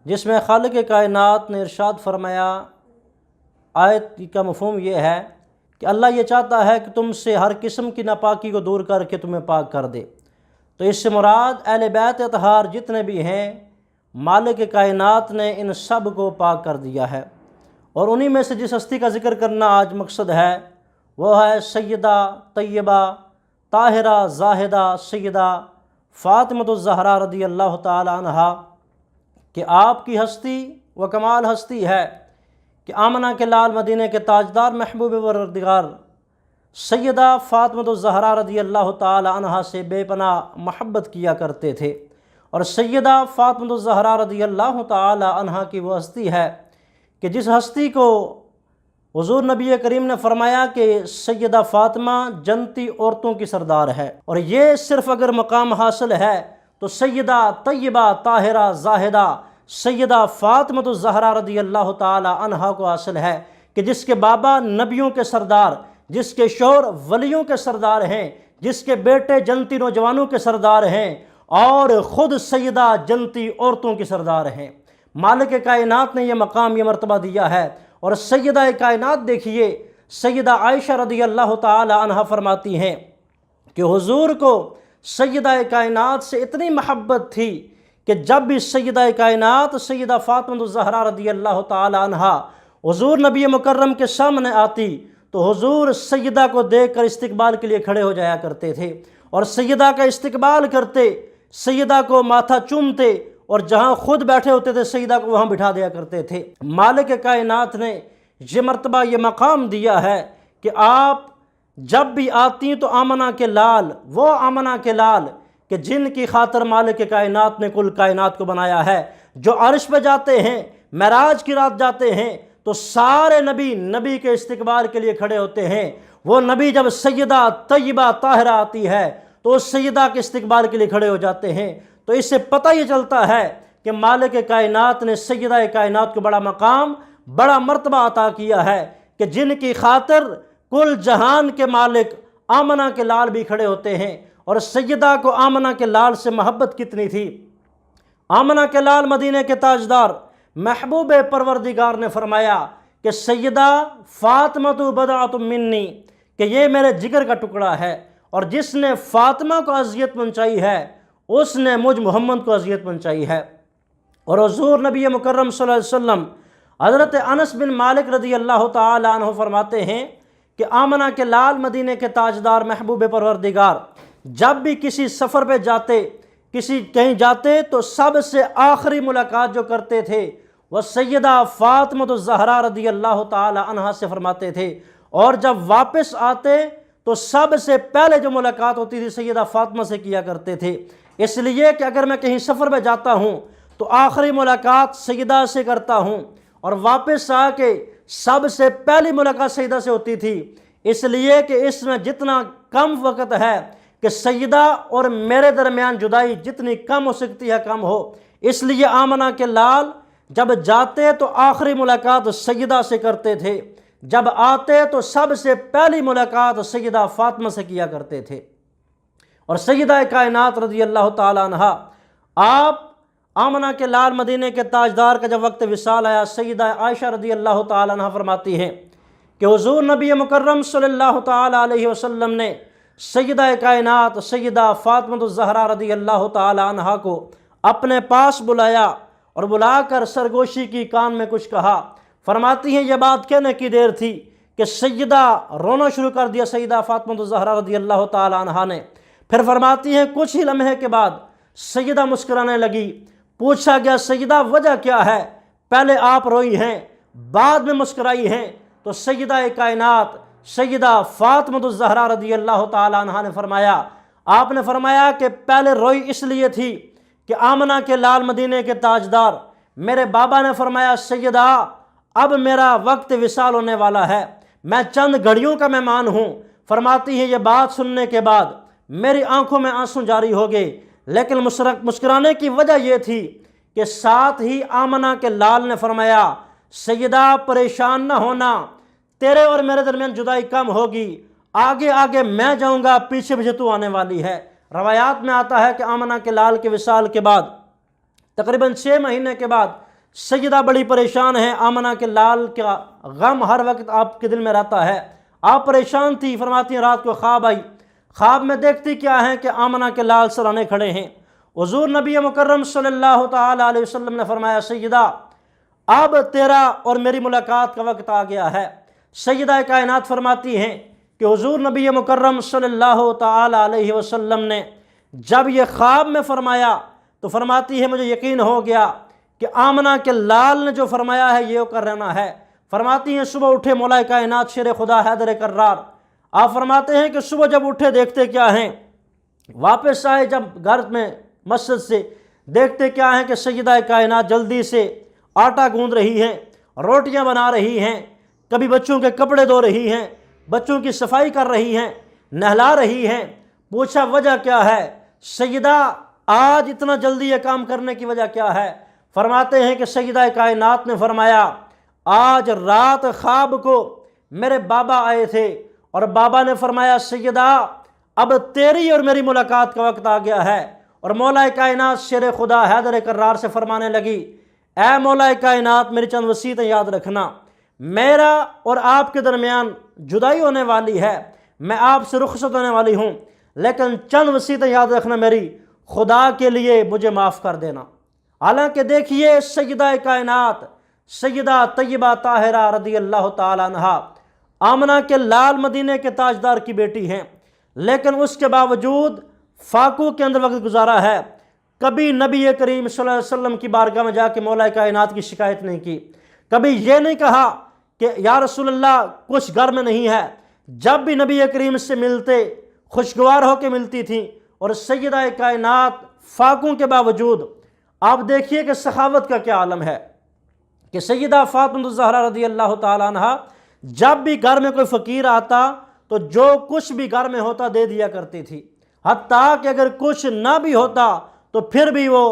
جس میں خالق کائنات نے ارشاد فرمایا، آیت کا مفہوم یہ ہے کہ اللہ یہ چاہتا ہے کہ تم سے ہر قسم کی ناپاکی کو دور کر کے تمہیں پاک کر دے۔ تو اس سے مراد اہل بیت اطہار جتنے بھی ہیں مالک کائنات نے ان سب کو پاک کر دیا ہے، اور انہی میں سے جس ہستی کا ذکر کرنا آج مقصد ہے وہ ہے سیدہ طیبہ طاہرہ زاہدہ سیدہ فاطمۃ الزہرا رضی اللہ تعالی عنہا، کہ آپ کی ہستی و کمال ہستی ہے کہ آمنہ کے لال مدینہ کے تاجدار محبوب پروردگار سیدہ فاطمۃ الزہرا رضی اللہ تعالی عنہا سے بے پناہ محبت کیا کرتے تھے، اور سیدہ فاطمۃ الزہرا رضی اللہ تعالی عنہا کی وہ ہستی ہے کہ جس ہستی کو حضور نبی کریم نے فرمایا کہ سیدہ فاطمہ جنتی عورتوں کی سردار ہے، اور یہ صرف اگر مقام حاصل ہے تو سیدہ طیبہ طاہرہ زاہدہ سیدہ فاطمۃ الزہرا رضی اللہ تعالی عنہا کو حاصل ہے، کہ جس کے بابا نبیوں کے سردار، جس کے شوہر ولیوں کے سردار ہیں، جس کے بیٹے جنتی نوجوانوں کے سردار ہیں، اور خود سیدہ جنتی عورتوں کی سردار ہیں۔ مالک کائنات نے یہ مقام یہ مرتبہ دیا ہے، اور سیدہ کائنات دیکھیے سیدہ عائشہ رضی اللہ تعالی عنہا فرماتی ہیں کہ حضور کو سیدہ کائنات سے اتنی محبت تھی کہ جب بھی سیدہ کائنات سیدہ فاطمۃ الزہرا رضی اللہ تعالی عنہا حضور نبی مکرم کے سامنے آتی تو حضور سیدہ کو دیکھ کر استقبال کے لیے کھڑے ہو جایا کرتے تھے، اور سیدہ کا استقبال کرتے، سیدہ کو ماتھا چومتے، اور جہاں خود بیٹھے ہوتے تھے سیدہ کو وہاں بٹھا دیا کرتے تھے۔ مالک کائنات نے یہ مرتبہ یہ مقام دیا ہے کہ آپ جب بھی آتی تو آمنہ کے لال، وہ آمنہ کے لال کہ جن کی خاطر مالک کائنات نے کل کائنات کو بنایا ہے، جو عرش پہ جاتے ہیں، معراج کی رات جاتے ہیں تو سارے نبی کے استقبال کے لیے کھڑے ہوتے ہیں۔ وہ نبی جب سیدہ طیبہ طاہرہ آتی ہے تو اس سیدہ کے استقبال کے لیے کھڑے ہو جاتے ہیں۔ تو اس سے پتہ یہ چلتا ہے کہ مالک کائنات نے سیدہ کائنات کو بڑا مقام، بڑا مرتبہ عطا کیا ہے، کہ جن کی خاطر کل جہان کے مالک آمنہ کے لال بھی کھڑے ہوتے ہیں۔ اور سیدہ کو آمنہ کے لال سے محبت کتنی تھی، آمنہ کے لال مدینہ کے تاجدار محبوب پروردگار نے فرمایا کہ سیدہ فاطمۃ بضعۃ منی، کہ یہ میرے جگر کا ٹکڑا ہے، اور جس نے فاطمہ کو اذیت پہنچائی ہے اس نے مجھ محمد کو اذیت پہنچائی ہے۔ اور حضور نبی مکرم صلی اللہ علیہ وسلم حضرت انس بن مالک رضی اللہ تعالی عنہ فرماتے ہیں کہ آمنہ کے لال مدینے کے تاجدار محبوب پروردگار جب بھی کسی سفر پہ جاتے، کہیں جاتے تو سب سے آخری ملاقات جو کرتے تھے وہ سیدہ فاطمہ الزہرا رضی اللہ تعالی عنہا سے فرماتے تھے، اور جب واپس آتے تو سب سے پہلے جو ملاقات ہوتی تھی سیدہ فاطمہ سے کیا کرتے تھے، اس لیے کہ اگر میں کہیں سفر پہ جاتا ہوں تو آخری ملاقات سیدہ سے کرتا ہوں، اور واپس آ کے سب سے پہلی ملاقات سیدہ سے ہوتی تھی، اس لیے کہ اس میں جتنا کم وقت ہے کہ سیدہ اور میرے درمیان جدائی جتنی کم ہو سکتی ہے کم ہو، اس لیے آمنہ کے لال جب جاتے تو آخری ملاقات سیدہ سے کرتے تھے، جب آتے تو سب سے پہلی ملاقات سیدہ فاطمہ سے کیا کرتے تھے۔ اور سیدہ کائنات رضی اللہ تعالی عنہ آپ آمنہ کے لال مدینے کے تاجدار کا جب وقت وصال آیا، سیدہ عائشہ رضی اللہ تعالی عنہ فرماتی ہیں کہ حضور نبی مکرم صلی اللہ تعالی علیہ وسلم نے سیدہ کائنات سیدہ فاطمہ الزہرا رضی اللہ تعالی عنہ کو اپنے پاس بلایا اور بلا کر سرگوشی کی، کان میں کچھ کہا۔ فرماتی ہیں یہ بات کہنے کی دیر تھی کہ سیدہ رونا شروع کر دیا سیدہ فاطمہ الزہرا رضی اللہ تعالی عنہ نے۔ پھر فرماتی ہیں کچھ ہی لمحے کے بعد سیدہ مسکرانے لگی۔ پوچھا گیا سیدہ وجہ کیا ہے؟ پہلے آپ روئی ہیں بعد میں مسکرائی ہیں؟ تو سیدہ کائنات سیدہ فاطمہ الزہرا رضی اللہ تعالی عنہ نے فرمایا، آپ نے فرمایا کہ پہلے روئی اس لیے تھی کہ آمنہ کے لال مدینے کے تاجدار میرے بابا نے فرمایا سیدہ اب میرا وقت وصال ہونے والا ہے، میں چند گھڑیوں کا مہمان ہوں۔ فرماتی ہے یہ بات سننے کے بعد میری آنکھوں میں آنسو جاری ہو گئے، لیکن مسکرانے کی وجہ یہ تھی کہ ساتھ ہی آمنہ کے لال نے فرمایا سیدہ پریشان نہ ہونا، تیرے اور میرے درمیان جدائی کم ہوگی، آگے آگے میں جاؤں گا، پیچھے پیچھے تو آنے والی ہے۔ روایات میں آتا ہے کہ آمنہ کے لال کے وصال کے بعد تقریباً 6 مہینے کے بعد سیدہ بڑی پریشان ہیں، آمنہ کے لال کا غم ہر وقت آپ کے دل میں رہتا ہے، آپ پریشان تھی۔ فرماتی ہیں رات کو خواب آئی، خواب میں دیکھتی کیا ہیں کہ آمنہ کے لال سرانے کھڑے ہیں۔ حضور نبی مکرم صلی اللہ تعالی علیہ وسلم نے فرمایا سیدہ اب تیرا اور میری ملاقات کا وقت آ گیا ہے۔ سیدہ کائنات فرماتی ہیں کہ حضور نبی مکرم صلی اللہ تعالی علیہ وسلم نے جب یہ خواب میں فرمایا تو فرماتی ہے مجھے یقین ہو گیا کہ آمنہ کے لال نے جو فرمایا ہے یہ کر رہنا ہے۔ فرماتی ہیں صبح اٹھے مولا کائنات شیر خدا حیدر کرار، آپ فرماتے ہیں کہ صبح جب اٹھے دیکھتے کیا ہیں، واپس آئے جب گھر میں مسجد سے دیکھتے کیا ہیں کہ سیدہ کائنات جلدی سے آٹا گوندھ رہی ہیں، روٹیاں بنا رہی ہیں، کبھی بچوں کے کپڑے دھو رہی ہیں، بچوں کی صفائی کر رہی ہیں، نہلا رہی ہیں۔ پوچھا وجہ کیا ہے؟ سیدہ آج اتنا جلدی یہ کام کرنے کی وجہ کیا ہے؟ فرماتے ہیں کہ سیدہ کائنات نے فرمایا آج رات خواب کو میرے بابا آئے تھے اور بابا نے فرمایا سیدہ اب تیری اور میری ملاقات کا وقت آ گیا ہے۔ اور مولا کائنات شیر خدا حیدر کرار سے فرمانے لگی اے مولا کائنات میری چند وصیتیں یاد رکھنا، میرا اور آپ کے درمیان جدائی ہونے والی ہے، میں آپ سے رخصت ہونے والی ہوں، لیکن چند وصیتیں یاد رکھنا میری، خدا کے لیے مجھے معاف کر دینا۔ حالانکہ دیکھیے سیدہ کائنات سیدہ طیبہ طاہرہ رضی اللہ تعالی عنہا آمنہ کے لال مدینے کے تاجدار کی بیٹی ہیں، لیکن اس کے باوجود فاقوں کے اندر وقت گزارا ہے، کبھی نبی کریم صلی اللہ علیہ وسلم کی بارگاہ میں جا کے مولا کائنات کی شکایت نہیں کی، کبھی یہ نہیں کہا کہ یا رسول اللہ کچھ گھر میں نہیں ہے۔ جب بھی نبی کریم سے ملتے خوشگوار ہو کے ملتی تھیں، اور سیدہ کائنات فاقوں کے باوجود آپ دیکھیے کہ سخاوت کا کیا عالم ہے کہ سیدہ فاطمہ الزہرا رضی اللہ تعالی عنہ جب بھی گھر میں کوئی فقیر آتا تو جو کچھ بھی گھر میں ہوتا دے دیا کرتی تھی، حتیٰ کہ اگر کچھ نہ بھی ہوتا تو پھر بھی وہ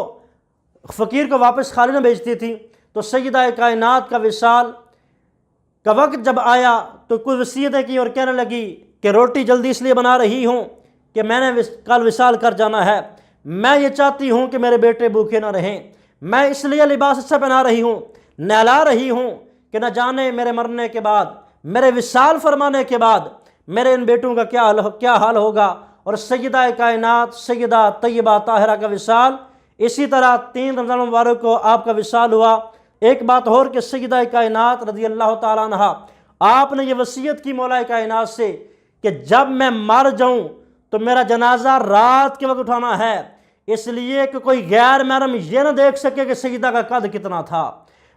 فقیر کو واپس خالی نہ بھیجتی تھی۔ تو سیدہ کائنات کا وصال کا وقت جب آیا تو کوئی وصیتیں کی اور کہنے لگی کہ روٹی جلدی اس لیے بنا رہی ہوں کہ میں نے کل وصال کر جانا ہے، میں یہ چاہتی ہوں کہ میرے بیٹے بھوکے نہ رہیں، میں اس لیے لباس اچھا پہنا رہی ہوں، نہلا رہی ہوں کہ نہ جانے میرے مرنے کے بعد، میرے وصال فرمانے کے بعد میرے ان بیٹوں کا کیا حال ہوگا۔ اور سیدہ کائنات سیدہ طیبہ طاہرہ کا وصال اسی طرح 3 رمضان مبارک کو آپ کا وصال ہوا۔ ایک بات اور کہ سیدہ کائنات رضی اللہ تعالیٰ عنہ آپ نے یہ وصیت کی مولا کائنات سے کہ جب میں مر جاؤں تو میرا جنازہ رات کے وقت اٹھانا ہے، اس لیے کہ کوئی غیر محرم یہ نہ دیکھ سکے کہ سیدہ کا قد کتنا تھا۔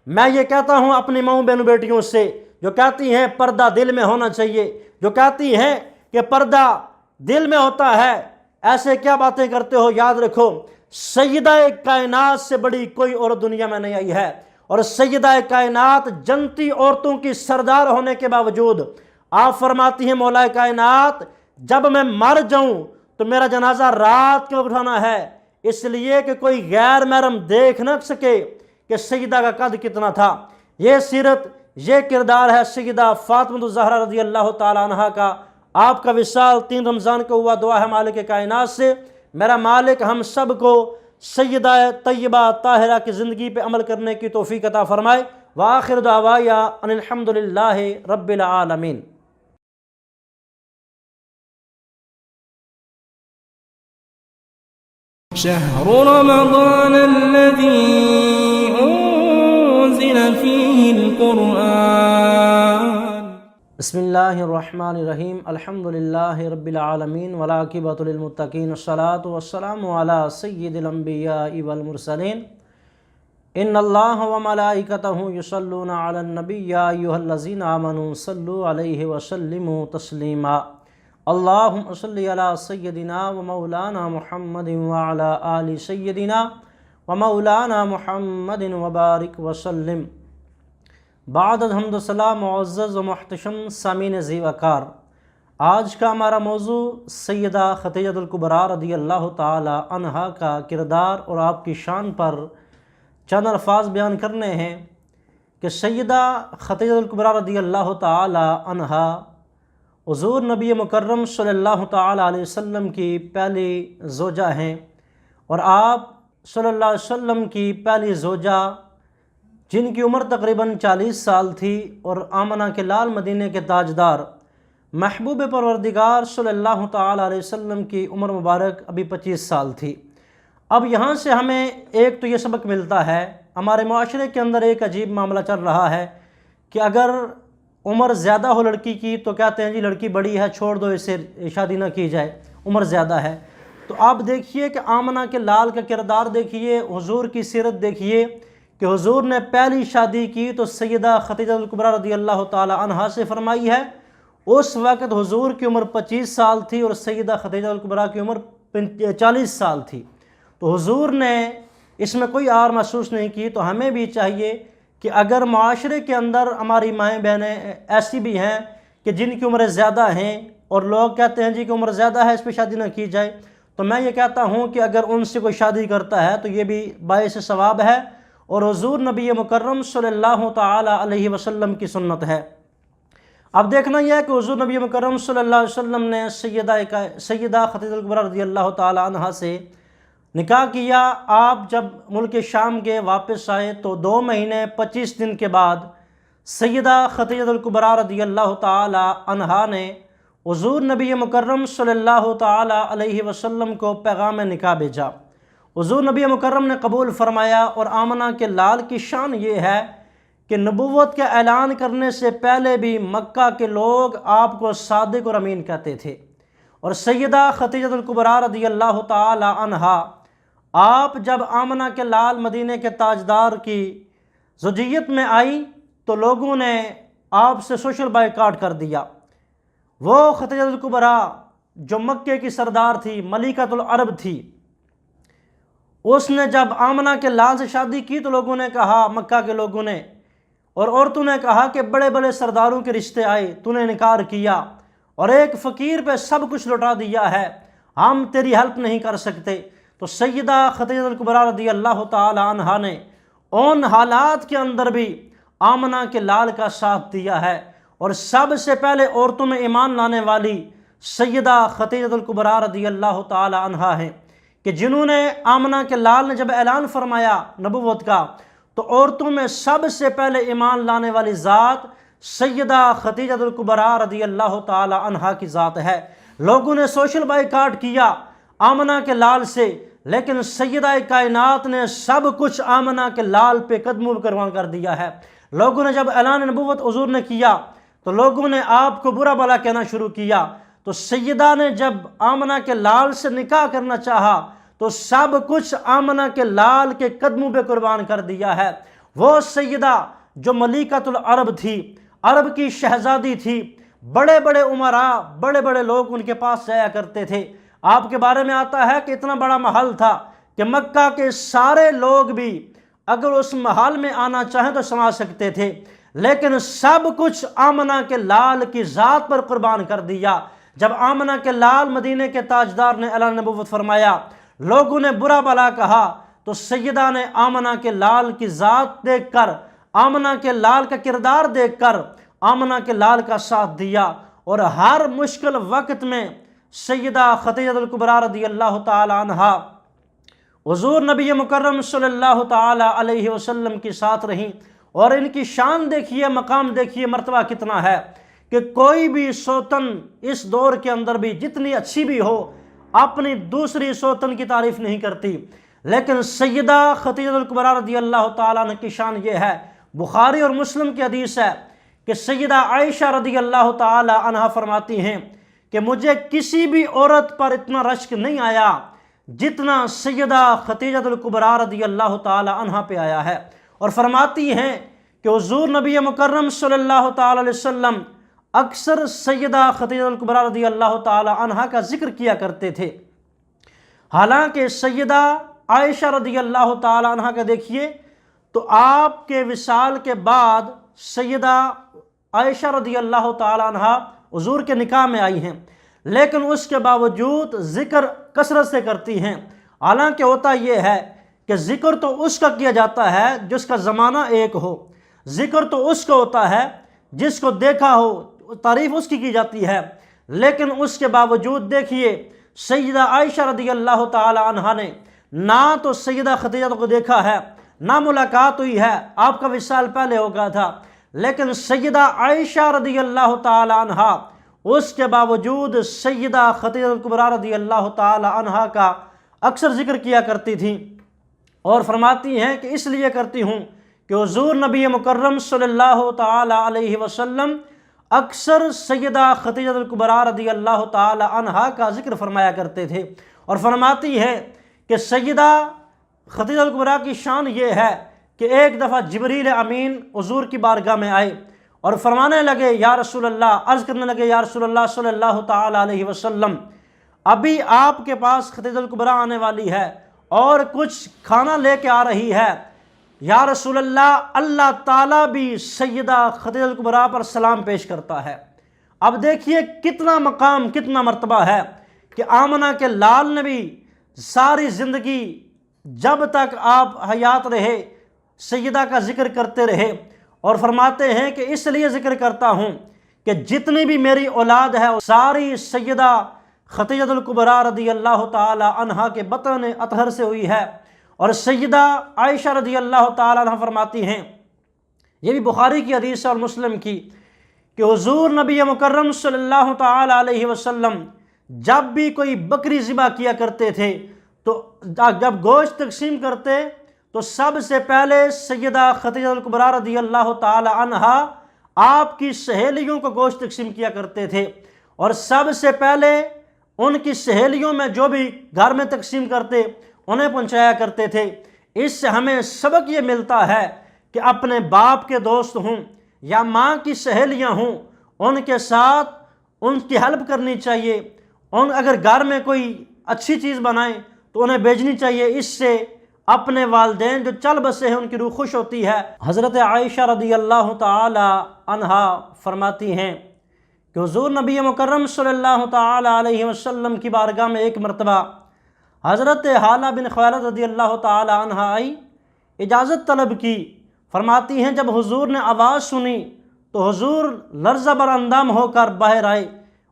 میں یہ کہتا ہوں اپنی ماؤں بہنوں بیٹیوں سے جو کہتی ہیں پردہ دل میں ہونا چاہیے، جو کہتی ہیں کہ پردہ دل میں ہوتا ہے، ایسے کیا باتیں کرتے ہو؟ یاد رکھو سیدہ کائنات سے بڑی کوئی عورت دنیا میں نہیں آئی ہے، اور سیدہ کائنات جنتی عورتوں کی سردار ہونے کے باوجود آپ فرماتی ہیں مولا کائنات جب میں مر جاؤں تو میرا جنازہ رات کے وقت اٹھانا ہے، اس لیے کہ کوئی غیر محرم دیکھ نہ سکے کہ سیدہ کا قد کتنا تھا۔ یہ سیرت، یہ کردار ہے سیدہ فاطمہ الزہرا رضی اللہ تعالیٰ عنہ کا۔ آپ کا وصال 3 رمضان کو ہوا۔ دعا ہے مالک کائنات سے میرا مالک ہم سب کو سیدہ طیبہ طاہرہ کی زندگی پہ عمل کرنے کی توفیق عطا فرمائے۔ وآخر دعوایا ان الحمدللہ رب العالمین۔ شهر رمضان الذي أنزل فيه القرآن بسم اللہ الرحمن الرحیم۔ الحمدللہ رب العالمین والعاقبۃ للمتقین، الصلاۃ والسلام علی سید الانبیاء والمرسلین۔ ان اللہ وملائکتہ یصلون علی النبی یا ایھا الذین آمنوا صلوا علیہ وسلموا تسلیما۔ اللہم صلی علی سیدنا و مولانا محمد وعلی آل سیدنا و مولانا محمد وبارک وسلم۔ بعد الحمد للہ معزز و محتشم سامعین ذی وقار، آج کا ہمارا موضوع سیدہ خدیجہ الکبریٰ رضی اللہ تعالی عنہا کا کردار اور آپ کی شان پر چند الفاظ بیان کرنے ہیں کہ سیدہ خدیجہ الکبریٰ رضی اللہ تعالی عنہا حضور نبی مکرم صلی اللہ تعالی علیہ وسلم کی پہلی زوجہ ہیں، اور آپ صلی اللہ علیہ وسلم کی پہلی زوجہ جن کی عمر تقریباً 40 سال تھی، اور آمنہ کے لال مدینے کے تاجدار محبوب پروردگار صلی اللہ تعالی علیہ وسلم کی عمر مبارک ابھی 25 سال تھی۔ اب یہاں سے ہمیں ایک تو یہ سبق ملتا ہے، ہمارے معاشرے کے اندر ایک عجیب معاملہ چل رہا ہے کہ اگر عمر زیادہ ہو لڑکی کی تو کہتے ہیں جی لڑکی بڑی ہے چھوڑ دو اسے شادی نہ کی جائے، عمر زیادہ ہے۔ تو آپ دیکھیے کہ آمنہ کے لال کا کردار دیکھیے، حضور کی سیرت دیکھیے کہ حضور نے پہلی شادی کی تو سیدہ خدیجہ الکبریٰ رضی اللہ تعالی عنہا سے فرمائی ہے۔ اس وقت حضور کی عمر 25 سال تھی اور سیدہ خدیجہ الکبریٰ کی عمر 40 سال تھی، تو حضور نے اس میں کوئی آر محسوس نہیں کی۔ تو ہمیں بھی چاہیے کہ اگر معاشرے کے اندر ہماری مائیں بہنیں ایسی بھی ہیں کہ جن کی عمریں زیادہ ہیں اور لوگ کہتے ہیں جی کہ عمر زیادہ ہے اس پہ شادی نہ کی جائے، تو میں یہ کہتا ہوں کہ اگر ان سے کوئی شادی کرتا ہے تو یہ بھی باعث ثواب ہے، اور حضور نبی مکرم صلی اللہ تعالی علیہ وسلم کی سنت ہے۔ اب دیکھنا یہ ہے کہ حضور نبی مکرم صلی اللہ علیہ وسلم نے سیدہ خدیجہ الکبریٰ رضی اللہ تعالی عنہا سے نکاح کیا۔ آپ جب ملک شام کے واپس آئے تو 2 مہینے 25 دن کے بعد سیدہ خدیجہ الکبریٰ رضی اللہ تعالی عنہا نے حضور نبی مکرم صلی اللہ تعالی علیہ وسلم کو پیغام نکاح بھیجا۔ حضور نبی مکرم نے قبول فرمایا، اور آمنہ کے لال کی شان یہ ہے کہ نبوت کا اعلان کرنے سے پہلے بھی مکہ کے لوگ آپ کو صادق اور امین کہتے تھے، اور سیدہ خدیجہ الکبریٰ رضی اللہ تعالی عنہا آپ جب آمنہ کے لال مدینے کے تاجدار کی زوجیت میں آئی تو لوگوں نے آپ سے سوشل بائیکاٹ کر دیا۔ وہ خدیجہ الکبریٰ جو مکے کی سردار تھی، ملکۃ العرب تھی، اس نے جب آمنہ کے لال سے شادی کی تو لوگوں نے کہا، مکہ کے لوگوں نے اور عورتوں نے کہا کہ بڑے بڑے سرداروں کے رشتے آئے، تو نے انکار کیا اور ایک فقیر پہ سب کچھ لوٹا دیا ہے، ہم تیری ہیلپ نہیں کر سکتے۔ تو سیدہ خدیجہ الکبریٰ رضی اللہ تعالی عنہا نے ان حالات کے اندر بھی آمنہ کے لال کا ساتھ دیا ہے، اور سب سے پہلے عورتوں میں ایمان لانے والی سیدہ خدیجہ الکبریٰ رضی اللہ تعالی عنہا ہیں، کہ جنہوں نے آمنہ کے لال نے جب اعلان فرمایا نبوت کا تو عورتوں میں سب سے پہلے ایمان لانے والی ذات سیدہ خدیجہ الکبریٰ رضی اللہ تعالی عنہا کی ذات ہے۔ لوگوں نے سوشل بائیکاٹ کیا آمنہ کے لال سے، لیکن سیدہ کائنات نے سب کچھ آمنہ کے لال پہ قدموں پہ قربان کر دیا ہے۔ لوگوں نے جب اعلان نبوت حضور نے کیا تو لوگوں نے آپ کو برا بھلا کہنا شروع کیا، تو سیدہ نے جب آمنہ کے لال سے نکاح کرنا چاہا تو سب کچھ آمنہ کے لال کے قدموں پہ قربان کر دیا ہے۔ وہ سیدہ جو ملیکۃ العرب تھی، عرب کی شہزادی تھی، بڑے بڑے امراء، بڑے بڑے لوگ ان کے پاس جایا کرتے تھے۔ آپ کے بارے میں آتا ہے کہ اتنا بڑا محل تھا کہ مکہ کے سارے لوگ بھی اگر اس محل میں آنا چاہیں تو سما سکتے تھے، لیکن سب کچھ آمنہ کے لال کی ذات پر قربان کر دیا۔ جب آمنہ کے لال مدینہ کے تاجدار نے اعلان نبوت فرمایا، لوگوں نے برا بھلا کہا، تو سیدہ نے آمنہ کے لال کی ذات دیکھ کر، آمنہ کے لال کا کردار دیکھ کر آمنہ کے لال کا ساتھ دیا، اور ہر مشکل وقت میں سیدہ خدیجہ الکبریٰ رضی اللہ تعالی عنہا حضور نبی مکرم صلی اللہ تعالی علیہ وسلم کے ساتھ رہیں۔ اور ان کی شان دیکھیے، مقام دیکھیے، مرتبہ کتنا ہے کہ کوئی بھی سوتن اس دور کے اندر بھی جتنی اچھی بھی ہو اپنی دوسری سوتن کی تعریف نہیں کرتی، لیکن سیدہ خدیجہ الکبریٰ رضی اللہ تعالیٰ عنہ کی شان یہ ہے، بخاری اور مسلم کی حدیث ہے کہ سیدہ عائشہ رضی اللہ تعالی عنہا فرماتی ہیں کہ مجھے کسی بھی عورت پر اتنا رشک نہیں آیا جتنا سیدہ خدیجہ الکبریٰ رضی اللہ تعالی عنہا پہ آیا ہے۔ اور فرماتی ہیں کہ حضور نبی مکرم صلی اللہ تعالی علیہ وسلم اکثر سیدہ خدیجہ الکبریٰ رضی اللہ تعالی عنہا کا ذکر کیا کرتے تھے۔ حالانکہ سیدہ عائشہ رضی اللہ تعالی عنہا کا دیکھیے تو آپ کے وصال کے بعد سیدہ عائشہ رضی اللہ تعالی عنہا حضور کے نکاح میں آئی ہیں، لیکن اس کے باوجود ذکر کثرت سے کرتی ہیں۔ حالانکہ ہوتا یہ ہے کہ ذکر تو اس کا کیا جاتا ہے جس کا زمانہ ایک ہو، ذکر تو اس کا ہوتا ہے جس کو دیکھا ہو، تعریف اس کی جاتی ہے، لیکن اس کے باوجود دیکھیے سیدہ عائشہ رضی اللہ تعالی عنہا نے نہ تو سیدہ خدیجہ کو دیکھا ہے، نہ ملاقات ہوئی ہے، آپ کا وصال پہلے ہو گیا تھا، لیکن سیدہ عائشہ رضی اللہ تعالی عنہا اس کے باوجود سیدہ خدیجہ الکبریٰ رضی اللہ تعالی عنہا کا اکثر ذکر کیا کرتی تھیں، اور فرماتی ہیں کہ اس لیے کرتی ہوں کہ حضور نبی مکرم صلی اللہ تعالی علیہ وسلم اکثر سیدہ خدیجہ الکبریٰ رضی اللہ تعالی عنہا کا ذکر فرمایا کرتے تھے۔ اور فرماتی ہے کہ سیدہ خدیجہ الکبریٰ کی شان یہ ہے کہ ایک دفعہ جبریل امین حضور کی بارگاہ میں آئے اور فرمانے لگے یا رسول اللہ، عرض کرنے لگے یا رسول اللہ صلی اللہ تعالی علیہ وسلم، ابھی آپ کے پاس خدیجہ الکبریٰ آنے والی ہے اور کچھ کھانا لے کے آ رہی ہے، یا رسول اللہ، اللہ تعالیٰ بھی سیدہ خدیجہ الکبریٰ پر سلام پیش کرتا ہے۔ اب دیکھیے کتنا مقام، کتنا مرتبہ ہے کہ آمنہ کے لال نے بھی ساری زندگی جب تک آپ حیات رہے سیدہ کا ذکر کرتے رہے، اور فرماتے ہیں کہ اس لیے ذکر کرتا ہوں کہ جتنی بھی میری اولاد ہے ساری سیدہ خدیجہ الکبریٰ رضی اللہ تعالی عنہا کے بطن اطہر سے ہوئی ہے۔ اور سیدہ عائشہ رضی اللہ تعالی عنہ فرماتی ہیں، یہ بھی بخاری کی حدیث اور مسلم کی، کہ حضور نبی مکرم صلی اللہ تعالی علیہ وسلم جب بھی کوئی بکری ذبح کیا کرتے تھے تو جب گوشت تقسیم کرتے تو سب سے پہلے سیدہ خدیجہ الکبریٰ رضی اللہ تعالی عنہا آپ کی سہیلیوں کو گوشت تقسیم کیا کرتے تھے، اور سب سے پہلے ان کی سہیلیوں میں جو بھی گھر میں تقسیم کرتے انہیں پہنچایا کرتے تھے۔ اس سے ہمیں سبق یہ ملتا ہے کہ اپنے باپ کے دوست ہوں یا ماں کی سہیلیاں ہوں، ان کے ساتھ ان کی ہیلپ کرنی چاہیے، ان اگر گھر میں کوئی اچھی چیز بنائیں تو انہیں بھیجنی چاہیے، اس سے اپنے والدین جو چل بسے ہیں ان کی روح خوش ہوتی ہے۔ حضرت عائشہ رضی اللہ تعالی عنہا فرماتی ہیں کہ حضور نبی مکرم صلی اللہ تعالی علیہ وسلم کی بارگاہ میں ایک مرتبہ حضرت حالہ بن خویلد رضی اللہ تعالی عنہا آئی، اجازت طلب کی۔ فرماتی ہیں جب حضور نے آواز سنی تو حضور لرزہ بر اندام ہو کر باہر آئے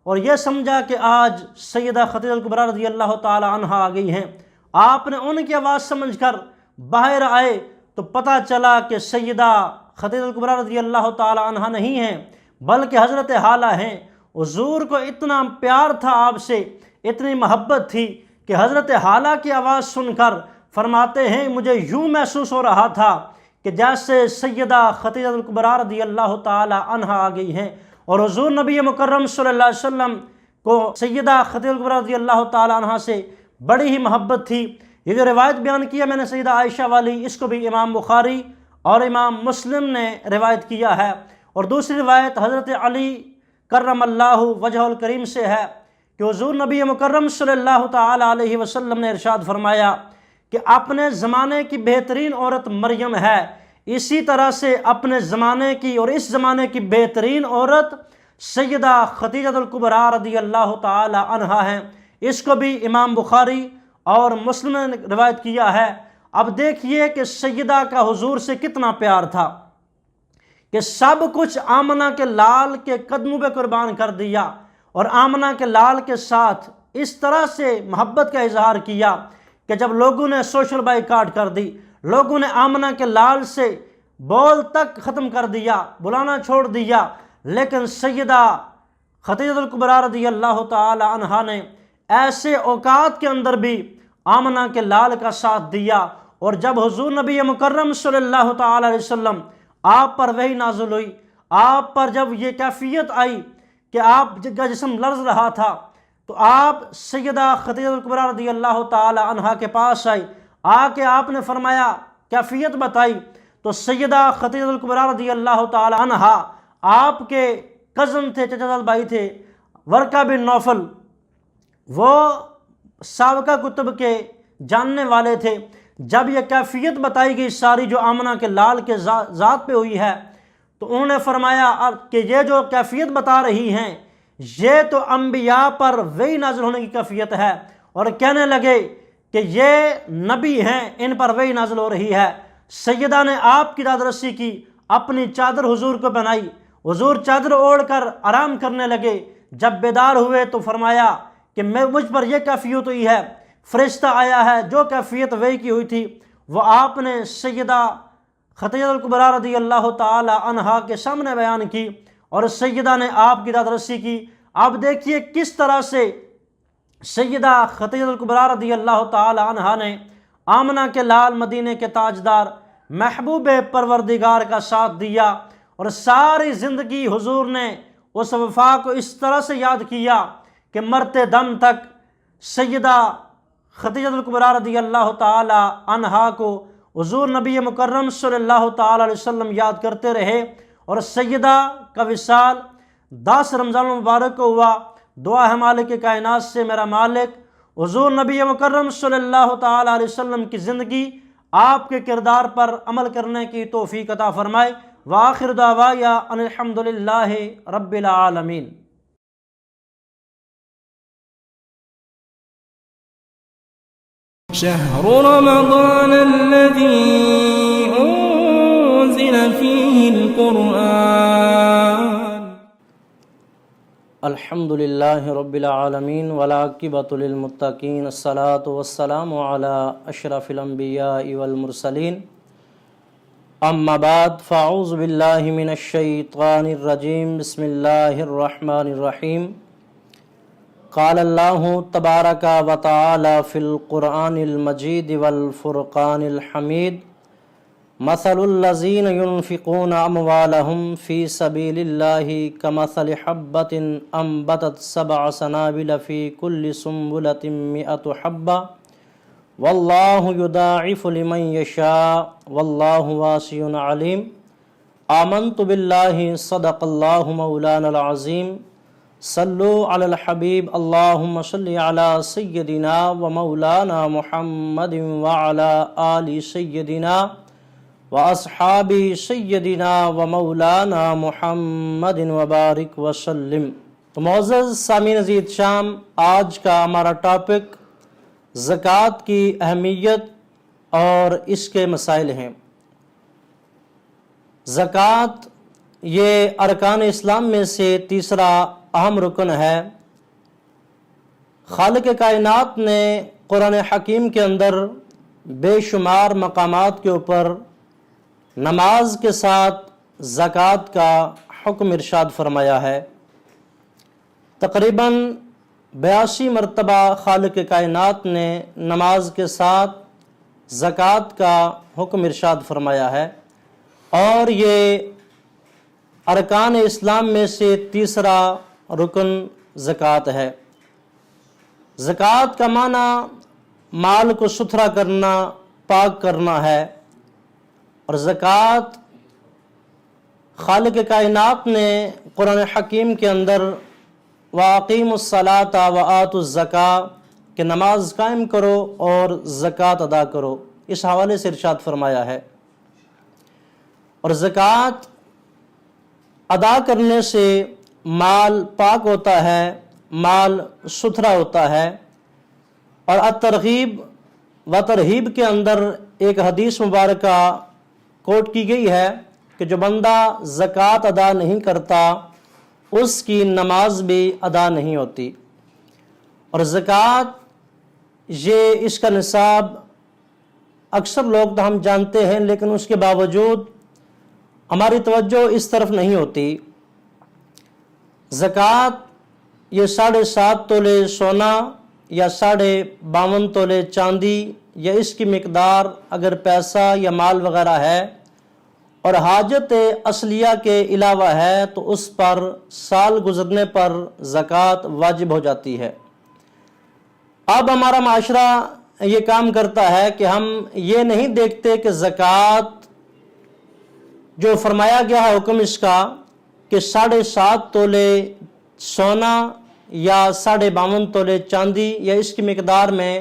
اور یہ سمجھا کہ آج سیدہ خدیجہ الکبریٰ رضی اللہ تعالی عنہا آ گئی ہیں۔ آپ نے ان کی آواز سمجھ کر باہر آئے تو پتہ چلا کہ سیدہ خدیجہ الکبریٰ رضی اللہ تعالی عنہا نہیں ہیں بلکہ حضرت حالہ ہیں۔ حضور کو اتنا پیار تھا آپ سے، اتنی محبت تھی کہ حضرت حالہ کی آواز سن کر فرماتے ہیں مجھے یوں محسوس ہو رہا تھا کہ جیسے سیدہ خدیجہ الکبریٰ رضی اللہ تعالی عنہا آ گئی ہیں، اور حضور نبی مکرم صلی اللہ علیہ وسلم کو سیدہ خدیجہ الکبریٰ رضی اللہ تعالی عنہا سے بڑی ہی محبت تھی۔ یہ جو روایت بیان کیا میں نے سیدہ عائشہ والی، اس کو بھی امام بخاری اور امام مسلم نے روایت کیا ہے۔ اور دوسری روایت حضرت علی کرم اللہ وجہ الکریم سے ہے کہ حضور نبی مکرم صلی اللہ تعالی علیہ وسلم نے ارشاد فرمایا کہ اپنے زمانے کی بہترین عورت مریم ہے، اسی طرح سے اپنے زمانے کی اور اس زمانے کی بہترین عورت سیدہ خدیجہ الکبریٰ رضی اللہ تعالی عنہا ہیں۔ اس کو بھی امام بخاری اور مسلم نے روایت کیا ہے۔ اب دیکھیے کہ سیدہ کا حضور سے کتنا پیار تھا کہ سب کچھ آمنہ کے لال کے قدموں پہ قربان کر دیا، اور آمنہ کے لال کے ساتھ اس طرح سے محبت کا اظہار کیا کہ جب لوگوں نے سوشل بائیکاٹ کر دی، لوگوں نے آمنہ کے لال سے بول تک ختم کر دیا، بلانا چھوڑ دیا، لیکن سیدہ خدیجہ الکبریٰ رضی اللہ تعالی عنہا نے ایسے اوقات کے اندر بھی آمنہ کے لال کا ساتھ دیا۔ اور جب حضور نبی مکرم صلی اللہ تعالی علیہ وسلم آپ پر وحی نازل ہوئی، آپ پر جب یہ کیفیت آئی کہ آپ کا جسم لرز رہا تھا، تو آپ سیدہ خدیجہ الکبریٰ رضی اللہ تعالی عنہا کے پاس آئی، آ کے آپ نے فرمایا، کیفیت بتائی، تو سیدہ خدیجہ الکبریٰ رضی اللہ تعالی عنہا آپ کے کزن تھے، چچا زاد بھائی تھے، ورقہ بن نوفل، وہ سابقہ کتب کے جاننے والے تھے۔ جب یہ کیفیت بتائی گئی ساری جو آمنہ کے لال کے ذات پہ ہوئی ہے، تو انہوں نے فرمایا کہ یہ جو کیفیت بتا رہی ہیں یہ تو انبیاء پر وحی نازل ہونے کی کیفیت ہے، اور کہنے لگے کہ یہ نبی ہیں، ان پر وحی نازل ہو رہی ہے۔ سیدہ نے آپ کی داد رسی کی، اپنی چادر حضور کو پہنائی، حضور چادر اوڑھ کر آرام کرنے لگے۔ جب بیدار ہوئے تو فرمایا کہ مجھ پر یہ کیفیت ہوئی ہے، فرشتہ آیا ہے، جو کیفیت وحی کی ہوئی تھی وہ آپ نے سیدہ خدیجہ الکبریٰ رضی اللہ تعالی عنہا کے سامنے بیان کی، اور سیدہ نے آپ کی داد رسی کی۔ آپ دیکھیے کس طرح سے سیدہ خدیجہ الکبریٰ رضی اللہ تعالی عنہا نے آمنہ کے لال مدینے کے تاجدار محبوب پروردگار کا ساتھ دیا، اور ساری زندگی حضور نے اس وفا کو اس طرح سے یاد کیا کہ مرتے دم تک سیدہ خدیجہ الکبریٰ رضی اللہ تعالی عنہا کو حضور نبی مکرم صلی اللہ تعالی علیہ وسلم یاد کرتے رہے۔ اور سیدہ کا وصال 10 رمضان المبارک کو ہوا۔ دعا ہے مالک کائنات سے میرا مالک حضور نبی مکرم صلی اللہ تعالی علیہ وسلم کی زندگی، آپ کے کردار پر عمل کرنے کی توفیق عطا فرمائے۔ وآخر دعوایا ان الحمدللہ رب العالمین۔ شهر رمضان الذي أنزل فيه القرآن الحمد للہ رب العالمین والعاقبۃ للمتقین، الصلاۃ والسلام علی اشرف الانبیاء والمرسلین، اما بعد فاعوذ باللہ من الشیطان الرجیم، بسم اللہ الرحمن الرحیم۔ قال اللہ تبارک و تعالی فی القرآن المجید والفرقان الحمید، مثل الذین ينفقون اموالهم فی سبیل اللہ کمثل حبۃ انبتت 7 سنابل فی کل سنبلۃ 100 حبۃ واللہ یضاعف لمن یشاء واللہ واسع علیم۔ آمنت باللہ صدق اللہ مولانا العظیم۔ صلو علی الحبیب اللہم صلی علی سیدنا و مولانا محمد وعلی آل سیدنا و اصحاب سیدنا و مولانا محمد وبارک وسلم۔ تو معزز سامعین عزیز شام، آج کا ہمارا ٹاپک زکوٰۃ کی اہمیت اور اس کے مسائل ہیں۔ زکوٰۃ یہ ارکان اسلام میں سے تیسرا اہم رکن ہے۔ خالق کائنات نے قرآن حکیم کے اندر بے شمار مقامات کے اوپر نماز کے ساتھ زکوٰۃ کا حکم ارشاد فرمایا ہے۔ تقریباً 82 مرتبہ خالق کائنات نے نماز کے ساتھ زکوٰۃ کا حکم ارشاد فرمایا ہے، اور یہ ارکان اسلام میں سے تیسرا رکن زکوٰۃ ہے۔ زکوٰۃ کا معنی مال کو ستھرا کرنا، پاک کرنا ہے، اور زکوٰۃ خالق کائنات نے قرآن حکیم کے اندر وَأَقِیمُوا الصَّلَاةَ وَآتُوا الزَّکَاةَ کہ نماز قائم کرو اور زکوٰۃ ادا کرو، اس حوالے سے ارشاد فرمایا ہے۔ اور زکوٰۃ ادا کرنے سے مال پاک ہوتا ہے، مال ستھرا ہوتا ہے، اور الترغیب و ترہیب کے اندر ایک حدیث مبارکہ کوٹ کی گئی ہے کہ جو بندہ زکوٰۃ ادا نہیں کرتا اس کی نماز بھی ادا نہیں ہوتی۔ اور زکوٰۃ یہ اس کا نصاب اکثر لوگ تو ہم جانتے ہیں، لیکن اس کے باوجود ہماری توجہ اس طرف نہیں ہوتی۔ زکوٰۃ یہ 7.5 تولے سونا یا 52.5 تولے چاندی یا اس کی مقدار اگر پیسہ یا مال وغیرہ ہے اور حاجت اصلیہ کے علاوہ ہے تو اس پر سال گزرنے پر زکوٰۃ واجب ہو جاتی ہے۔ اب ہمارا معاشرہ یہ کام کرتا ہے کہ ہم یہ نہیں دیکھتے کہ زکوٰۃ جو فرمایا گیا ہے حکم اس کا کہ 7.5 تولے سونا یا 52.5 تولے چاندی یا اس کی مقدار میں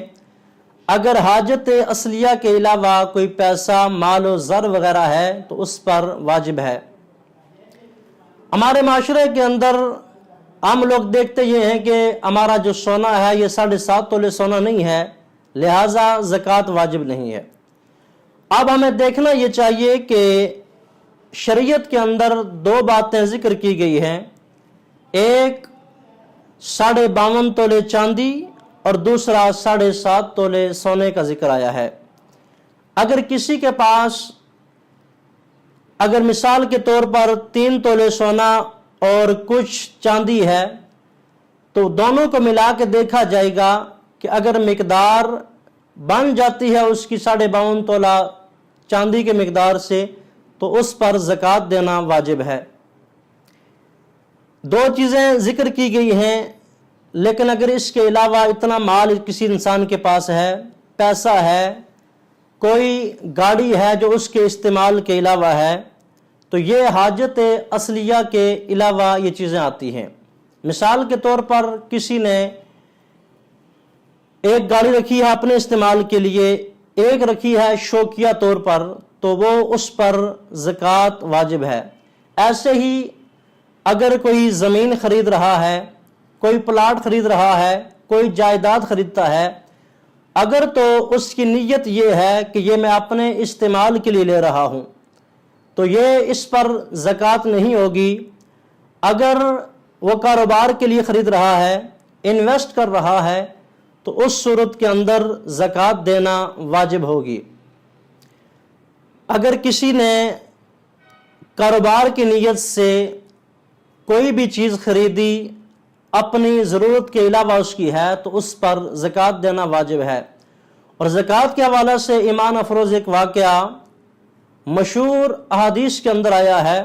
اگر حاجت اصلیہ کے علاوہ کوئی پیسہ، مال و زر وغیرہ ہے تو اس پر واجب ہے۔ ہمارے معاشرے کے اندر عام لوگ دیکھتے یہ ہیں کہ ہمارا جو سونا ہے یہ 7.5 تولے سونا نہیں ہے، لہٰذا زکوٰۃ واجب نہیں ہے۔ اب ہمیں دیکھنا یہ چاہیے کہ شریعت کے اندر 2 باتیں ذکر کی گئی ہیں، ایک 52.5 تولے چاندی اور دوسرا 7.5 تولے سونے کا ذکر آیا ہے۔ اگر کسی کے پاس اگر مثال کے طور پر 3 تولے سونا اور کچھ چاندی ہے تو دونوں کو ملا کے دیکھا جائے گا کہ اگر مقدار بن جاتی ہے اس کی 52.5 تولہ چاندی کے مقدار سے تو اس پر زکوٰۃ دینا واجب ہے۔ 2 چیزیں ذکر کی گئی ہیں، لیکن اگر اس کے علاوہ اتنا مال کسی انسان کے پاس ہے، پیسہ ہے، کوئی گاڑی ہے جو اس کے استعمال کے علاوہ ہے، تو یہ حاجت اصلیہ کے علاوہ یہ چیزیں آتی ہیں۔ مثال کے طور پر کسی نے ایک گاڑی رکھی ہے اپنے استعمال کے لیے، ایک رکھی ہے شوقیہ طور پر، تو وہ اس پر زکوٰۃ واجب ہے۔ ایسے ہی اگر کوئی زمین خرید رہا ہے، کوئی پلاٹ خرید رہا ہے، کوئی جائیداد خریدتا ہے، اگر تو اس کی نیت یہ ہے کہ یہ میں اپنے استعمال کے لیے لے رہا ہوں تو یہ اس پر زکوٰۃ نہیں ہوگی۔ اگر وہ کاروبار کے لیے خرید رہا ہے، انویسٹ کر رہا ہے، تو اس صورت کے اندر زکوٰۃ دینا واجب ہوگی۔ اگر کسی نے کاروبار کی نیت سے کوئی بھی چیز خریدی اپنی ضرورت کے علاوہ اس کی ہے تو اس پر زکوٰۃ دینا واجب ہے۔ اور زکوٰۃ کے حوالے سے ایمان افروز ایک واقعہ مشہور احادیث کے اندر آیا ہے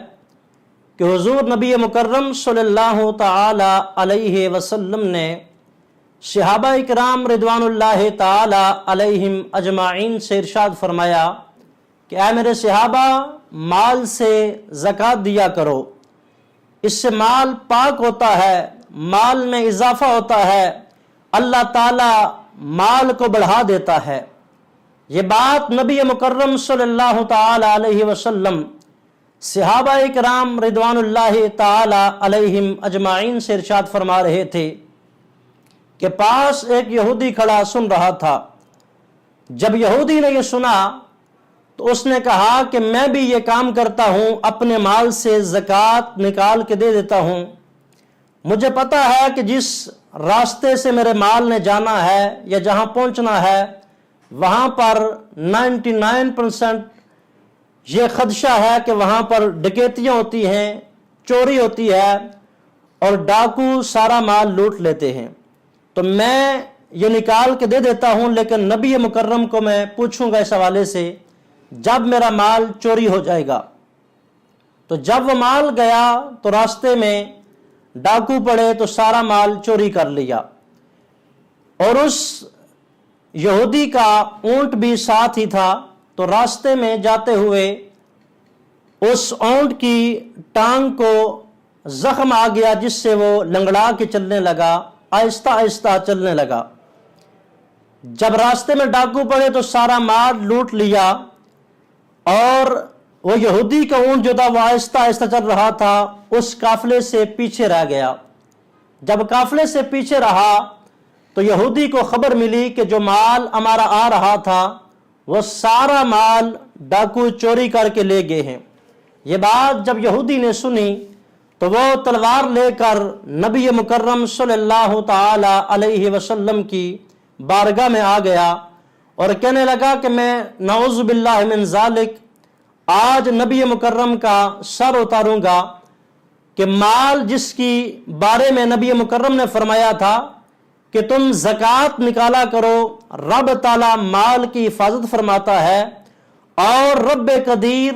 کہ حضور نبی مکرم صلی اللہ تعالی علیہ وسلم نے صحابہ اکرام رضوان اللہ تعالی علیہم اجمعین سے ارشاد فرمایا کہ اے میرے صحابہ، مال سے زکوٰۃ دیا کرو، اس سے مال پاک ہوتا ہے، مال میں اضافہ ہوتا ہے، اللہ تعالی مال کو بڑھا دیتا ہے۔ یہ بات نبی مکرم صلی اللہ تعالی علیہ وسلم صحابہ اکرام رضوان اللہ تعالی علیہم اجمعین سے ارشاد فرما رہے تھے کہ پاس ایک یہودی کھڑا سن رہا تھا۔ جب یہودی نے یہ سنا تو اس نے کہا کہ میں بھی یہ کام کرتا ہوں، اپنے مال سے زکوٰۃ نکال کے دے دیتا ہوں۔ مجھے پتا ہے کہ جس راستے سے میرے مال نے جانا ہے یا جہاں پہنچنا ہے وہاں پر 99% یہ خدشہ ہے کہ وہاں پر ڈکیتیاں ہوتی ہیں، چوری ہوتی ہے اور ڈاکو سارا مال لوٹ لیتے ہیں۔ تو میں یہ نکال کے دے دیتا ہوں، لیکن نبی مکرم کو میں پوچھوں گا اس حوالے سے جب میرا مال چوری ہو جائے گا۔ تو جب وہ مال گیا تو راستے میں ڈاکو پڑے تو سارا مال چوری کر لیا، اور اس یہودی کا اونٹ بھی ساتھ ہی تھا۔ تو راستے میں جاتے ہوئے اس اونٹ کی ٹانگ کو زخم آ گیا، جس سے وہ لنگڑا کے چلنے لگا، آہستہ آہستہ چلنے لگا۔ جب راستے میں ڈاکو پڑے تو سارا مال لوٹ لیا، اور وہ یہودی کا اونٹ جو تھا وہ آہستہ آہستہ چل رہا تھا، اس قافلے سے پیچھے رہ گیا۔ جب قافلے سے پیچھے رہا تو یہودی کو خبر ملی کہ جو مال ہمارا آ رہا تھا وہ سارا مال ڈاکو چوری کر کے لے گئے ہیں۔ یہ بات جب یہودی نے سنی تو وہ تلوار لے کر نبی مکرم صلی اللہ تعالی علیہ وسلم کی بارگاہ میں آ گیا اور کہنے لگا کہ میں نعوذ باللہ من ذالک آج نبی مکرم کا سر اتاروں گا کہ مال جس کی بارے میں نبی مکرم نے فرمایا تھا کہ تم زکوٰۃ نکالا کرو، رب تعالی مال کی حفاظت فرماتا ہے، اور رب قدیر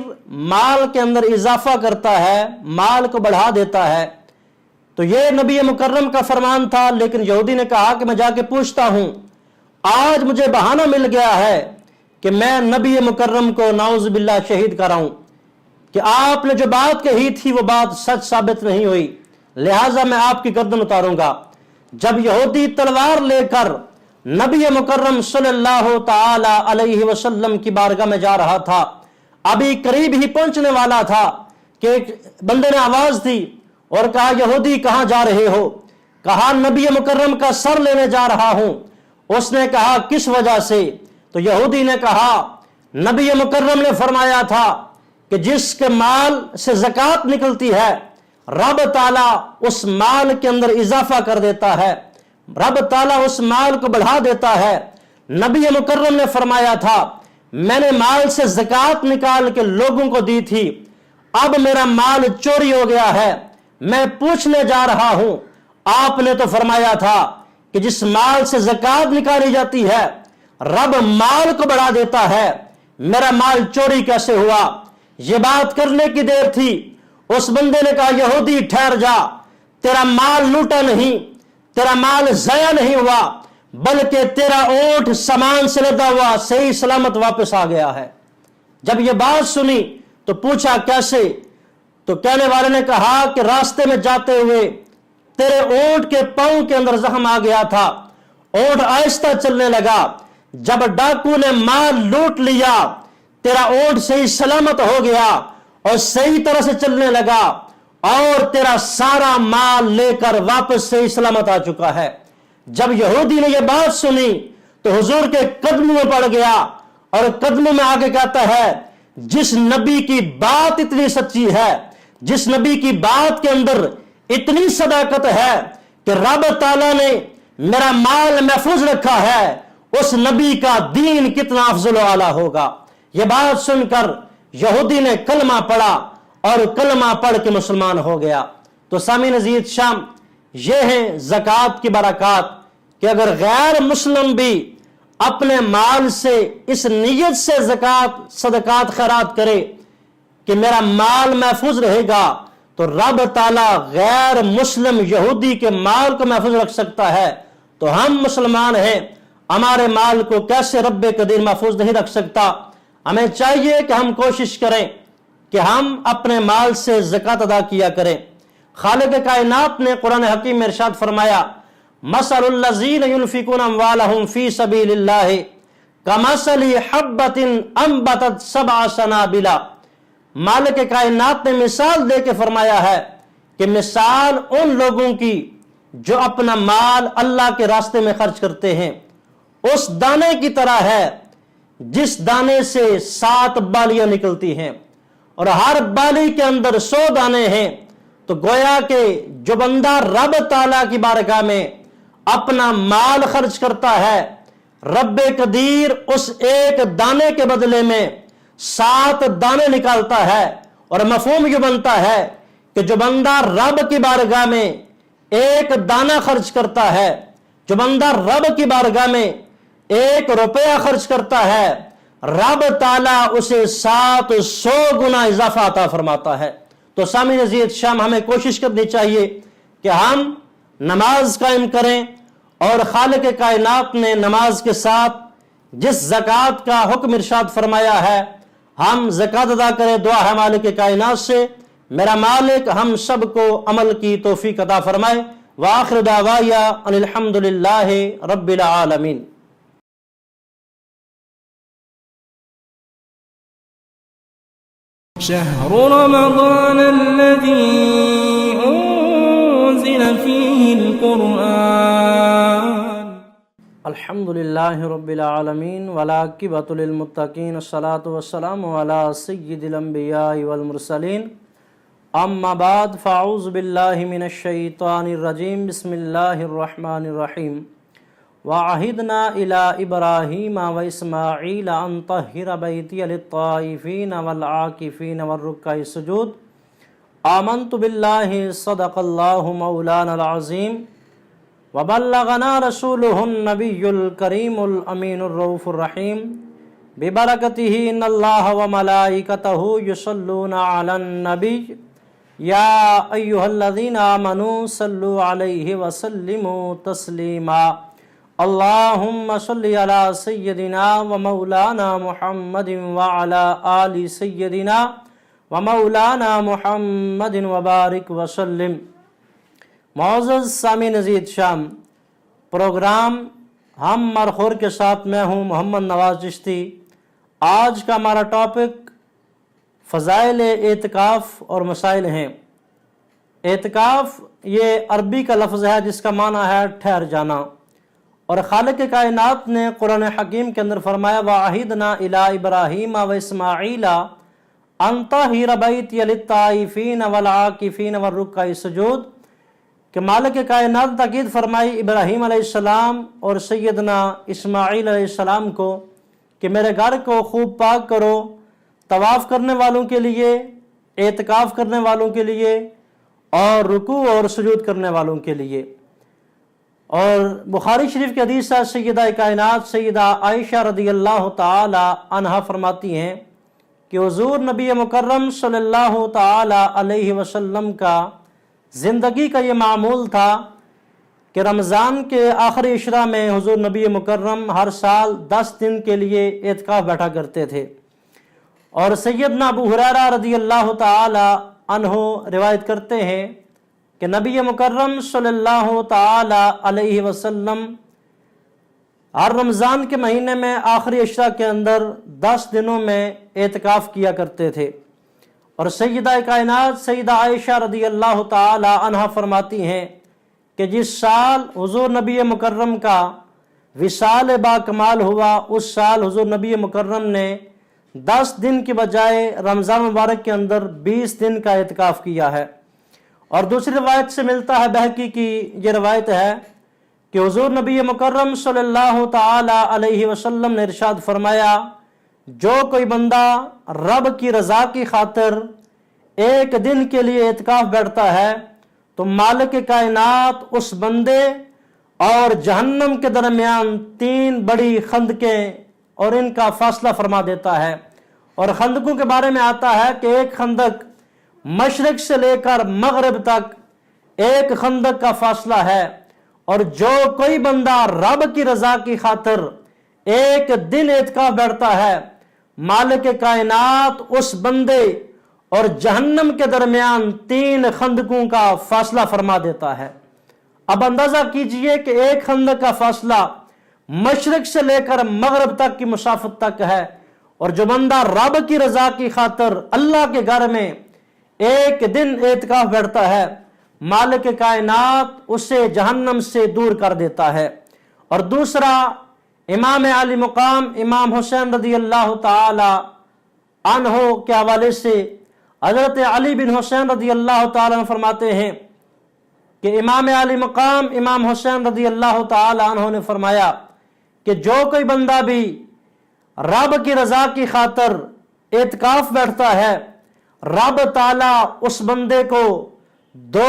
مال کے اندر اضافہ کرتا ہے، مال کو بڑھا دیتا ہے۔ تو یہ نبی مکرم کا فرمان تھا، لیکن یہودی نے کہا کہ میں جا کے پوچھتا ہوں، آج مجھے بہانہ مل گیا ہے کہ میں نبی مکرم کو نعوذ باللہ شہید کراؤں کہ آپ نے جو بات کہی تھی وہ بات سچ ثابت نہیں ہوئی، لہٰذا میں آپ کی گردن اتاروں گا۔ جب یہودی تلوار لے کر نبی مکرم صلی اللہ تعالی علیہ وسلم کی بارگاہ میں جا رہا تھا، ابھی قریب ہی پہنچنے والا تھا کہ ایک بندے نے آواز دی اور کہا یہودی کہاں جا رہے ہو؟ کہا نبی مکرم کا سر لینے جا رہا ہوں۔ اس نے کہا کس وجہ سے؟ تو یہودی نے کہا نبی مکرم نے فرمایا تھا کہ جس کے مال سے زکوٰۃ نکلتی ہے رب تعالیٰ اس مال کے اندر اضافہ کر دیتا ہے، رب تعالیٰ اس مال کو بڑھا دیتا ہے۔ نبی مکرم نے فرمایا تھا میں نے مال سے زکوٰۃ نکال کے لوگوں کو دی تھی، اب میرا مال چوری ہو گیا ہے، میں پوچھنے جا رہا ہوں۔ آپ نے تو فرمایا تھا کہ جس مال سے زکوٰۃ نکالی جاتی ہے رب مال کو بڑھا دیتا ہے، میرا مال چوری کیسے ہوا؟ یہ بات کرنے کی دیر تھی، اس بندے نے کہا یہودی ٹھہر جا، تیرا مال لوٹا نہیں، تیرا مال ضائع نہیں ہوا، بلکہ تیرا اونٹ سامان سے لدا ہوا صحیح سلامت واپس آ گیا ہے۔ جب یہ بات سنی تو پوچھا کیسے؟ تو کہنے والے نے کہا کہ راستے میں جاتے ہوئے تیرے اونٹ کے پاؤں کے اندر زخم آ گیا تھا، اونٹ آہستہ چلنے لگا، جب ڈاکو نے مال لوٹ لیا تیرا اونٹ صحیح سلامت ہو گیا اور صحیح طرح سے چلنے لگا، اور تیرا سارا مال لے کر واپس صحیح سلامت آ چکا ہے۔ جب یہودی نے یہ بات سنی تو حضور کے قدموں میں پڑ گیا اور قدموں میں آگے کہتا ہے جس نبی کی بات اتنی سچی ہے، جس نبی کی بات کے اندر اتنی صداقت ہے کہ رب تعالیٰ نے میرا مال محفوظ رکھا ہے، اس نبی کا دین کتنا افضل و اعلیٰ ہوگا۔ یہ بات سن کر یہودی نے کلمہ پڑھا اور کلمہ پڑھ کے مسلمان ہو گیا۔ تو سامعین عزیز شام، یہ ہیں زکوٰۃ کی برکات کہ اگر غیر مسلم بھی اپنے مال سے اس نیت سے زکوٰۃ صدقات خیرات کرے کہ میرا مال محفوظ رہے گا، تو رب تعالیٰ غیر مسلم یہودی کے مال کو محفوظ رکھ سکتا ہے۔ تو ہم مسلمان ہیں، ہمارے مال کو کیسے رب قدیر محفوظ نہیں رکھ سکتا؟ ہمیں چاہیے کہ ہم کوشش کریں کہ ہم اپنے مال سے زکوٰۃ ادا کیا کریں۔ خالق کائنات نے قرآن حکیم میں ارشاد فرمایا مثل الذین ينفقون اموالهم فی سبیل اللہ کمثل حبۃ انبتت سبع سنابل۔ مالک کائنات نے مثال دے کے فرمایا ہے کہ مثال ان لوگوں کی جو اپنا مال اللہ کے راستے میں خرچ کرتے ہیں اس دانے کی طرح ہے جس دانے سے 7 بالیاں نکلتی ہیں اور ہر بالی کے اندر 100 دانے ہیں۔ تو گویا کہ جو بندہ رب تعالیٰ کی بارگاہ میں اپنا مال خرچ کرتا ہے، رب قدیر اس ایک دانے کے بدلے میں 7 دانے نکالتا ہے۔ اور مفہوم یہ بنتا ہے کہ جو بندہ رب کی بارگاہ میں ایک دانہ خرچ کرتا ہے، جو بندہ رب کی بارگاہ میں 1 روپیہ خرچ کرتا ہے، رب تعالیٰ اسے 700 گنا اضافہ عطا فرماتا ہے۔ تو سامعین عزیز، شام ہمیں کوشش کرنی چاہیے کہ ہم نماز قائم کریں، اور خالق کائنات نے نماز کے ساتھ جس زکوٰۃ کا حکم ارشاد فرمایا ہے، ہم زکوٰۃ ادا کریں۔ دعا ہے مالک کائنات سے، میرا مالک ہم سب کو عمل کی توفیق عطا فرمائے۔ وآخر دعوایا ان الحمد للہ رب العالمین۔ شهر رمضان الذي أنزل فيه القرآن الحمد للہ رب العالمین والعاقبۃ للمتقین، الصلاۃ والسلام علی سید الانبیاء والمرسلین، اما بعد فاعوذ باللہ من الشیطان الرجیم، بسم اللہ الرحمن الرحیم۔ وعہدنا الی ابراہیم واسماعیل ان طہر بیتی للطائفین والعاکفین والرکع السجود۔ آمنت باللہ صدق اللہ مولانا العظیم، وبلغنا رسولہ النبی الکریم الامین الرؤوف الرحیم، ببرکتہ ان اللہ وملائکتہ یصلون علی النبی یا ایہا الذین آمنوا صلوا علیہ وسلموا تسلیما۔ اللہم صلی علی سیدنا و مولانا محمد وعلی آل سیدنا و مولانا محمد وبارک وسلم۔ معزز سامعین عزیز، شام پروگرام ہم مرخور کے ساتھ میں ہوں محمد نواز چشتی۔ آج کا ہمارا ٹاپک فضائل اعتکاف اور مسائل ہیں۔ اعتکاف یہ عربی کا لفظ ہے جس کا معنی ہے ٹھہر جانا، اور خالق کائنات نے قرآن حکیم کے اندر فرمایا وعہدنا الی ابراہیم واسماعیل ان طہر بیتی للطائفین والعاکفین والرکع السجود، کہ مالک کائنات نے تاکید فرمائی ابراہیم علیہ السلام اور سیدنا اسماعیل علیہ السلام کو کہ میرے گھر کو خوب پاک کرو، طواف کرنے والوں کے لیے، اعتکاف کرنے والوں کے لیے، اور رکوع اور سجود کرنے والوں کے لیے۔ اور بخاری شریف کی حدیث ہے، سیدہ کائنات سیدہ عائشہ رضی اللہ تعالی عنہا فرماتی ہیں کہ حضور نبی مکرم صلی اللہ تعالی علیہ وسلم کا زندگی کا یہ معمول تھا کہ رمضان کے آخری عشرہ میں حضور نبی مکرم ہر سال 10 دن کے لیے اعتکاف بیٹھا کرتے تھے۔ اور سیدنا ابو ہریرہ رضی اللہ تعالی عنہ روایت کرتے ہیں کہ نبی مکرم صلی اللہ تعالی علیہ وسلم ہر رمضان کے مہینے میں آخری عشرہ کے اندر 10 دنوں میں اعتکاف کیا کرتے تھے۔ اور سیدہ کائنات سیدہ عائشہ رضی اللہ تعالی عنہا فرماتی ہیں کہ جس سال حضور نبی مکرم کا وصال با کمال ہوا، اس سال حضور نبی مکرم نے 10 دن کی بجائے رمضان مبارک کے اندر 20 دن کا اعتکاف کیا ہے۔ اور دوسری روایت سے ملتا ہے، بہقی کی یہ روایت ہے کہ حضور نبی مکرم صلی اللہ تعالی علیہ وسلم نے ارشاد فرمایا جو کوئی بندہ رب کی رضا کی خاطر 1 دن کے لیے اعتکاف بیٹھتا ہے تو مالک کائنات اس بندے اور جہنم کے درمیان 3 بڑی خندقیں اور ان کا فاصلہ فرما دیتا ہے۔ اور خندقوں کے بارے میں آتا ہے کہ ایک خندق مشرق سے لے کر مغرب تک ایک خندق کا فاصلہ ہے، اور جو کوئی بندہ رب کی رضا کی خاطر 1 دن اعتکاف بیٹھتا ہے، مالک کائنات اس بندے اور جہنم کے درمیان 3 خندقوں کا فاصلہ فرما دیتا ہے۔ اب اندازہ کیجئے کہ ایک خندق کا فاصلہ مشرق سے لے کر مغرب تک کی مسافت تک ہے، اور جو بندہ رب کی رضا کی خاطر اللہ کے گھر میں 1 دن اعتکاف بیٹھتا ہے، مالک کائنات اسے جہنم سے دور کر دیتا ہے۔ اور دوسرا، امام علی مقام امام حسین رضی اللہ تعالی عنہ کے حوالے سے حضرت علی بن حسین رضی اللہ تعالی عنہ فرماتے ہیں کہ امام علی مقام امام حسین رضی اللہ تعالی عنہ نے فرمایا کہ جو کوئی بندہ بھی رب کی رضا کی خاطر اعتکاف بیٹھتا ہے، رب تعالی اس بندے کو 2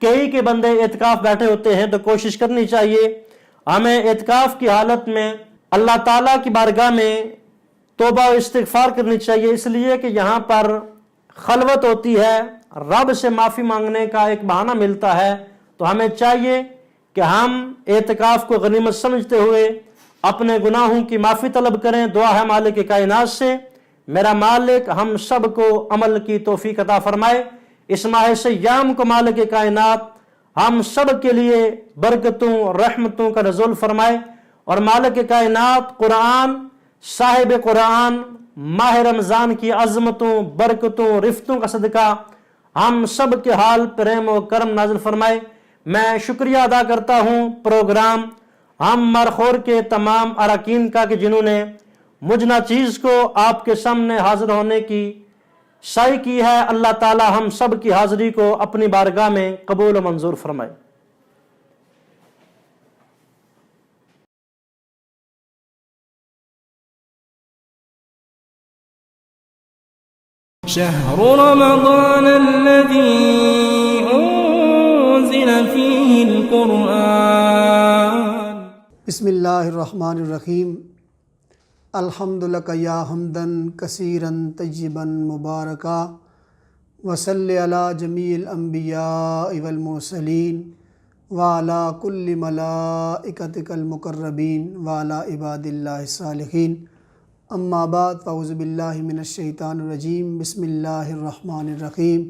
کئی کے بندے اعتکاف بیٹھے ہوتے ہیں تو کوشش کرنی چاہیے ہمیں اعتکاف کی حالت میں اللہ تعالیٰ کی بارگاہ میں توبہ و استغفار کرنی چاہیے، اس لیے کہ یہاں پر خلوت ہوتی ہے، رب سے معافی مانگنے کا ایک بہانہ ملتا ہے۔ تو ہمیں چاہیے کہ ہم اعتکاف کو غنیمت سمجھتے ہوئے اپنے گناہوں کی معافی طلب کریں۔ دعا ہے مالک کائنات سے میرا مالک ہم سب کو عمل کی توفیق عطا فرمائے۔ اس ماہ سیام کو مالک کائنات ہم سب کے لیے برکتوں رحمتوں کا نزول فرمائے، اور مالک کائنات قرآن صاحب قرآن ماہ رمضان کی عظمتوں برکتوں رفتوں کا صدقہ ہم سب کے حال پریم و کرم نازل فرمائے۔ میں شکریہ ادا کرتا ہوں پروگرام ہم مرخور کے تمام اراکین کا کہ جنہوں نے مجھ ناچیز کو آپ کے سامنے حاضر ہونے کی سعی کی ہے۔ اللہ تعالی ہم سب کی حاضری کو اپنی بارگاہ میں قبول و منظور فرمائے۔ شهر رمضان الذي أنزل فيه القرآن بسم اللہ الرحمن الرحیم۔ الحمد لک یا حمدن کثیرا طیبا مبارکا وصلی علی جمیع الانبیاء والمرسلین وعلی کل ملائکتک المقربین وعلی عباد اللہ الصالحین، اما بعد فاعوذ باللہ من الشیطان الرجیم۔ بسم اللہ الرحمن الرحیم۔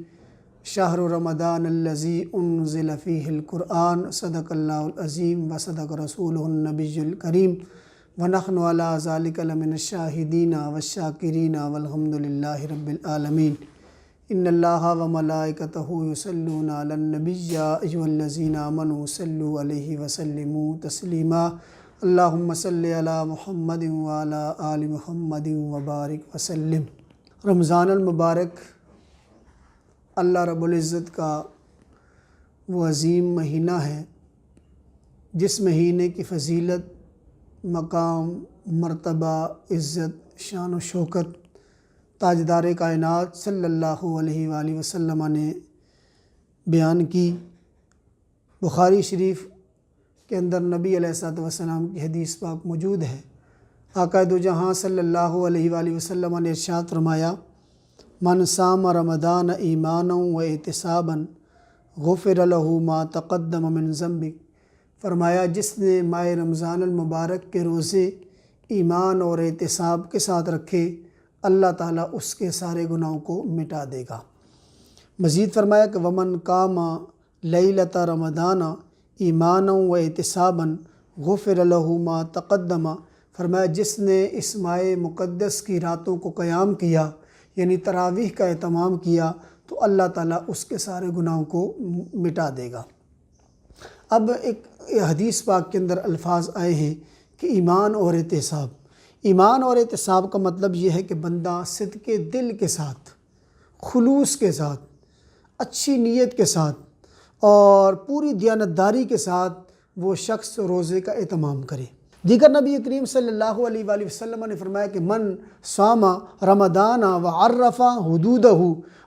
شہر رمضان الذی انزل فیہ القرآن، صدق اللہ العظیم وصدق رسولہ النبی الکریم، ونحن علی ذلک لمن الشاہدین والشاکرین والحمد للہ رب العالمین۔ ان اللہ وملائکتہ یصلون علی النبی یا ایھا الذین آمنوا صلوا علیہ وسلموا تسلیما۔ اللہم صلی علی محمد وعلی آل محمد وبارک وسلم۔ رمضان المبارک اللہ رب العزت کا وہ عظیم مہینہ ہے جس مہینے کی فضیلت، مقام، مرتبہ، عزت، شان و شوکت تاجدار کائنات صلی اللہ علیہ وآلہ وسلم نے بیان کی۔ بخاری شریف کے اندر نبی علیہ الصلوۃ والسلام کی حدیث پاک موجود ہے۔ آقا دو جہاں صلی اللہ علیہ وآلہ وسلم نے ارشاد فرمایا، من صام رمضان ایمانا و احتسابا غفر له ما تقدم من ذنبه۔ فرمایا جس نے ماہ رمضان المبارک کے روزے ایمان اور احتساب کے ساتھ رکھے، اللہ تعالیٰ اس کے سارے گناہوں کو مٹا دے گا۔ مزید فرمایا کہ ومن قام لیلۃ رمضان ایمانا و احتسابا غفر له ما تقدم۔ فرمایا جس نے اس ماہ مقدس کی راتوں کو قیام کیا، یعنی تراویح کا اہتمام کیا، تو اللہ تعالیٰ اس کے سارے گناہوں کو مٹا دے گا۔ اب ایک حدیث پاک کے اندر الفاظ آئے ہیں کہ ایمان اور احتساب۔ ایمان اور احتساب کا مطلب یہ ہے کہ بندہ صدق دل کے ساتھ، خلوص کے ساتھ، اچھی نیت کے ساتھ اور پوری دیانتداری کے ساتھ وہ شخص روزے کا اہتمام کرے۔ دیگر نبی کریم صلی اللہ علیہ وآلہ وسلم نے فرمایا کہ من صام رمضان وعرف حدودہ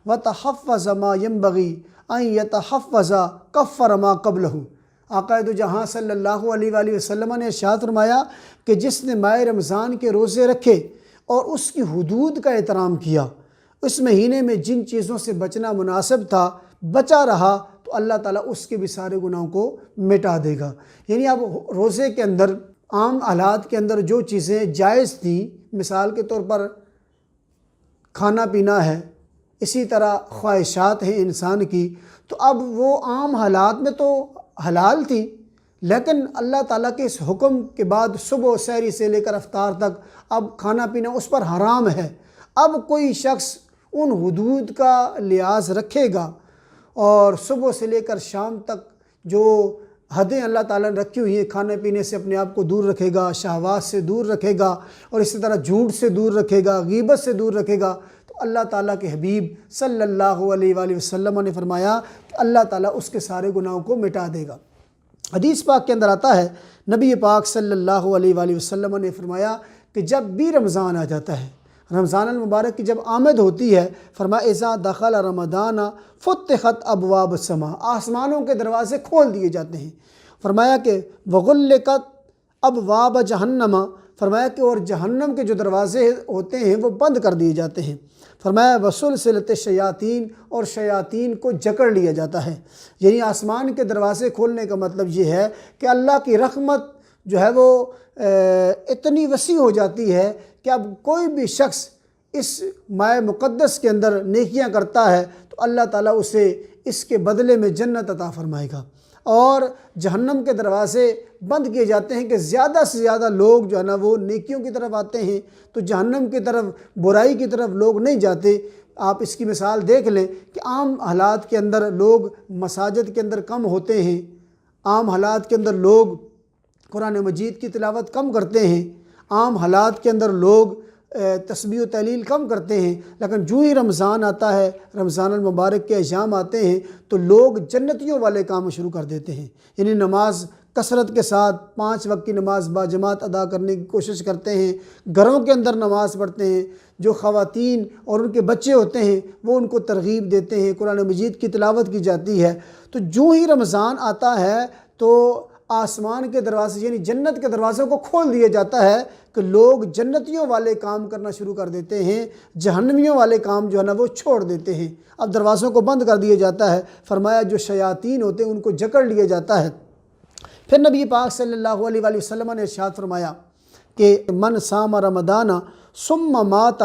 وتحفظ ما ينبغي ان يتحفظ کفر ما قبلہ۔ آقا دو جہاں صلی اللہ علیہ وآلہ وسلم نے ارشاد فرمایا کہ جس نے ماہ رمضان کے روزے رکھے اور اس کی حدود کا احترام کیا، اس مہینے میں جن چیزوں سے بچنا مناسب تھا بچا رہا، تو اللہ تعالیٰ اس کے بھی سارے گناہوں کو مٹا دے گا۔ یعنی اب روزے کے اندر عام حالات کے اندر جو چیزیں جائز تھیں، مثال کے طور پر کھانا پینا ہے، اسی طرح خواہشات ہیں انسان کی، تو اب وہ عام حالات میں تو حلال تھی، لیکن اللہ تعالیٰ کے اس حکم کے بعد صبح سحری سے لے کر افطار تک اب کھانا پینا اس پر حرام ہے۔ اب کوئی شخص ان حدود کا لحاظ رکھے گا اور صبح سے لے کر شام تک جو حدیں اللہ تعالیٰ نے رکھی ہوئی ہیں، کھانے پینے سے اپنے آپ کو دور رکھے گا، شہوات سے دور رکھے گا، اور اسی طرح جھوٹ سے دور رکھے گا، غیبت سے دور رکھے گا، تو اللہ تعالیٰ کے حبیب صلی اللہ علیہ وآلہ وسلم نے فرمایا کہ اللہ تعالیٰ اس کے سارے گناہوں کو مٹا دے گا۔ حدیث پاک کے اندر آتا ہے، نبی پاک صلی اللہ علیہ وآلہ وسلم نے فرمایا کہ جب بھی رمضان آ جاتا ہے، رمضان المبارک کی جب آمد ہوتی ہے، فرمایا اذا دخل رمضان فتحت ابواب السماء، آسمانوں کے دروازے کھول دیے جاتے ہیں۔ فرمایا کہ وغلقت ابواب جہنم، فرمایا کہ اور جہنم کے جو دروازے ہوتے ہیں وہ بند کر دیے جاتے ہیں۔ فرمایا وسلسلۃ الشیاطین، اور شیاطین کو جکڑ لیا جاتا ہے۔ یعنی آسمان کے دروازے کھولنے کا مطلب یہ ہے کہ اللہ کی رحمت جو ہے وہ اتنی وسیع ہو جاتی ہے کہ اب کوئی بھی شخص اس ماہ مقدس کے اندر نیکیاں کرتا ہے تو اللہ تعالیٰ اسے اس کے بدلے میں جنت عطا فرمائے گا، اور جہنم کے دروازے بند کیے جاتے ہیں کہ زیادہ سے زیادہ لوگ جو ہے نا وہ نیکیوں کی طرف آتے ہیں، تو جہنم کی طرف، برائی کی طرف لوگ نہیں جاتے۔ آپ اس کی مثال دیکھ لیں کہ عام حالات کے اندر لوگ مساجد کے اندر کم ہوتے ہیں، عام حالات کے اندر لوگ قرآن مجید کی تلاوت کم کرتے ہیں، عام حالات کے اندر لوگ تسبیح و تحلیل کم کرتے ہیں، لیکن جو ہی رمضان آتا ہے، رمضان المبارک کے ایام آتے ہیں تو لوگ جنتیوں والے کام شروع کر دیتے ہیں۔ یعنی نماز کثرت کے ساتھ 5 وقت کی نماز باجماعت ادا کرنے کی کوشش کرتے ہیں، گھروں کے اندر نماز پڑھتے ہیں، جو خواتین اور ان کے بچے ہوتے ہیں وہ ان کو ترغیب دیتے ہیں، قرآن مجید کی تلاوت کی جاتی ہے۔ تو جو ہی رمضان آتا ہے تو آسمان کے دروازے یعنی جنت کے دروازوں کو کھول دیا جاتا ہے کہ لوگ جنتیوں والے کام کرنا شروع کر دیتے ہیں، جہنمیوں والے کام جو ہے نا وہ چھوڑ دیتے ہیں۔ اب دروازوں کو بند کر دیا جاتا ہے۔ فرمایا جو شیاطین ہوتے ہیں ان کو جکڑ لیا جاتا ہے۔ پھر نبی پاک صلی اللہ علیہ وآلہ وسلم نے ارشاد فرمایا کہ من صام رمضان ثم مات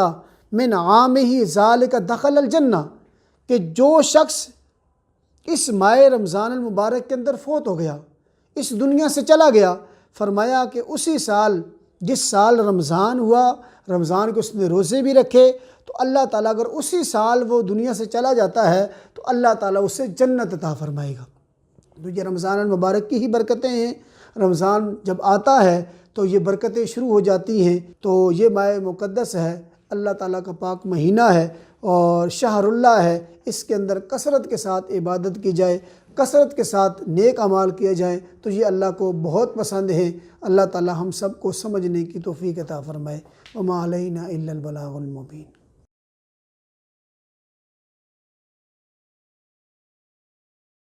من عامہ ذالک دخل الجنہ، کہ جو شخص اس ماہ رمضان المبارک کے اندر فوت ہو گیا، اس دنیا سے چلا گیا، فرمایا کہ اسی سال جس سال رمضان ہوا، رمضان کے اس نے روزے بھی رکھے، تو اللہ تعالیٰ اگر اسی سال وہ دنیا سے چلا جاتا ہے تو اللہ تعالیٰ اسے جنت عطا فرمائے گا۔ تو یہ رمضان المبارک کی ہی برکتیں ہیں۔ رمضان جب آتا ہے تو یہ برکتیں شروع ہو جاتی ہیں۔ تو یہ ماہ مقدس ہے، اللہ تعالیٰ کا پاک مہینہ ہے اور شہر اللہ ہے، اس کے اندر کثرت کے ساتھ عبادت کی جائے، کثرت کے ساتھ نیک اعمال کیے جائیں تو یہ اللہ کو بہت پسند ہے۔ اللہ تعالیٰ ہم سب کو سمجھنے کی توفیق عطا فرمائے۔ وما علینا الا البلاغ المبین۔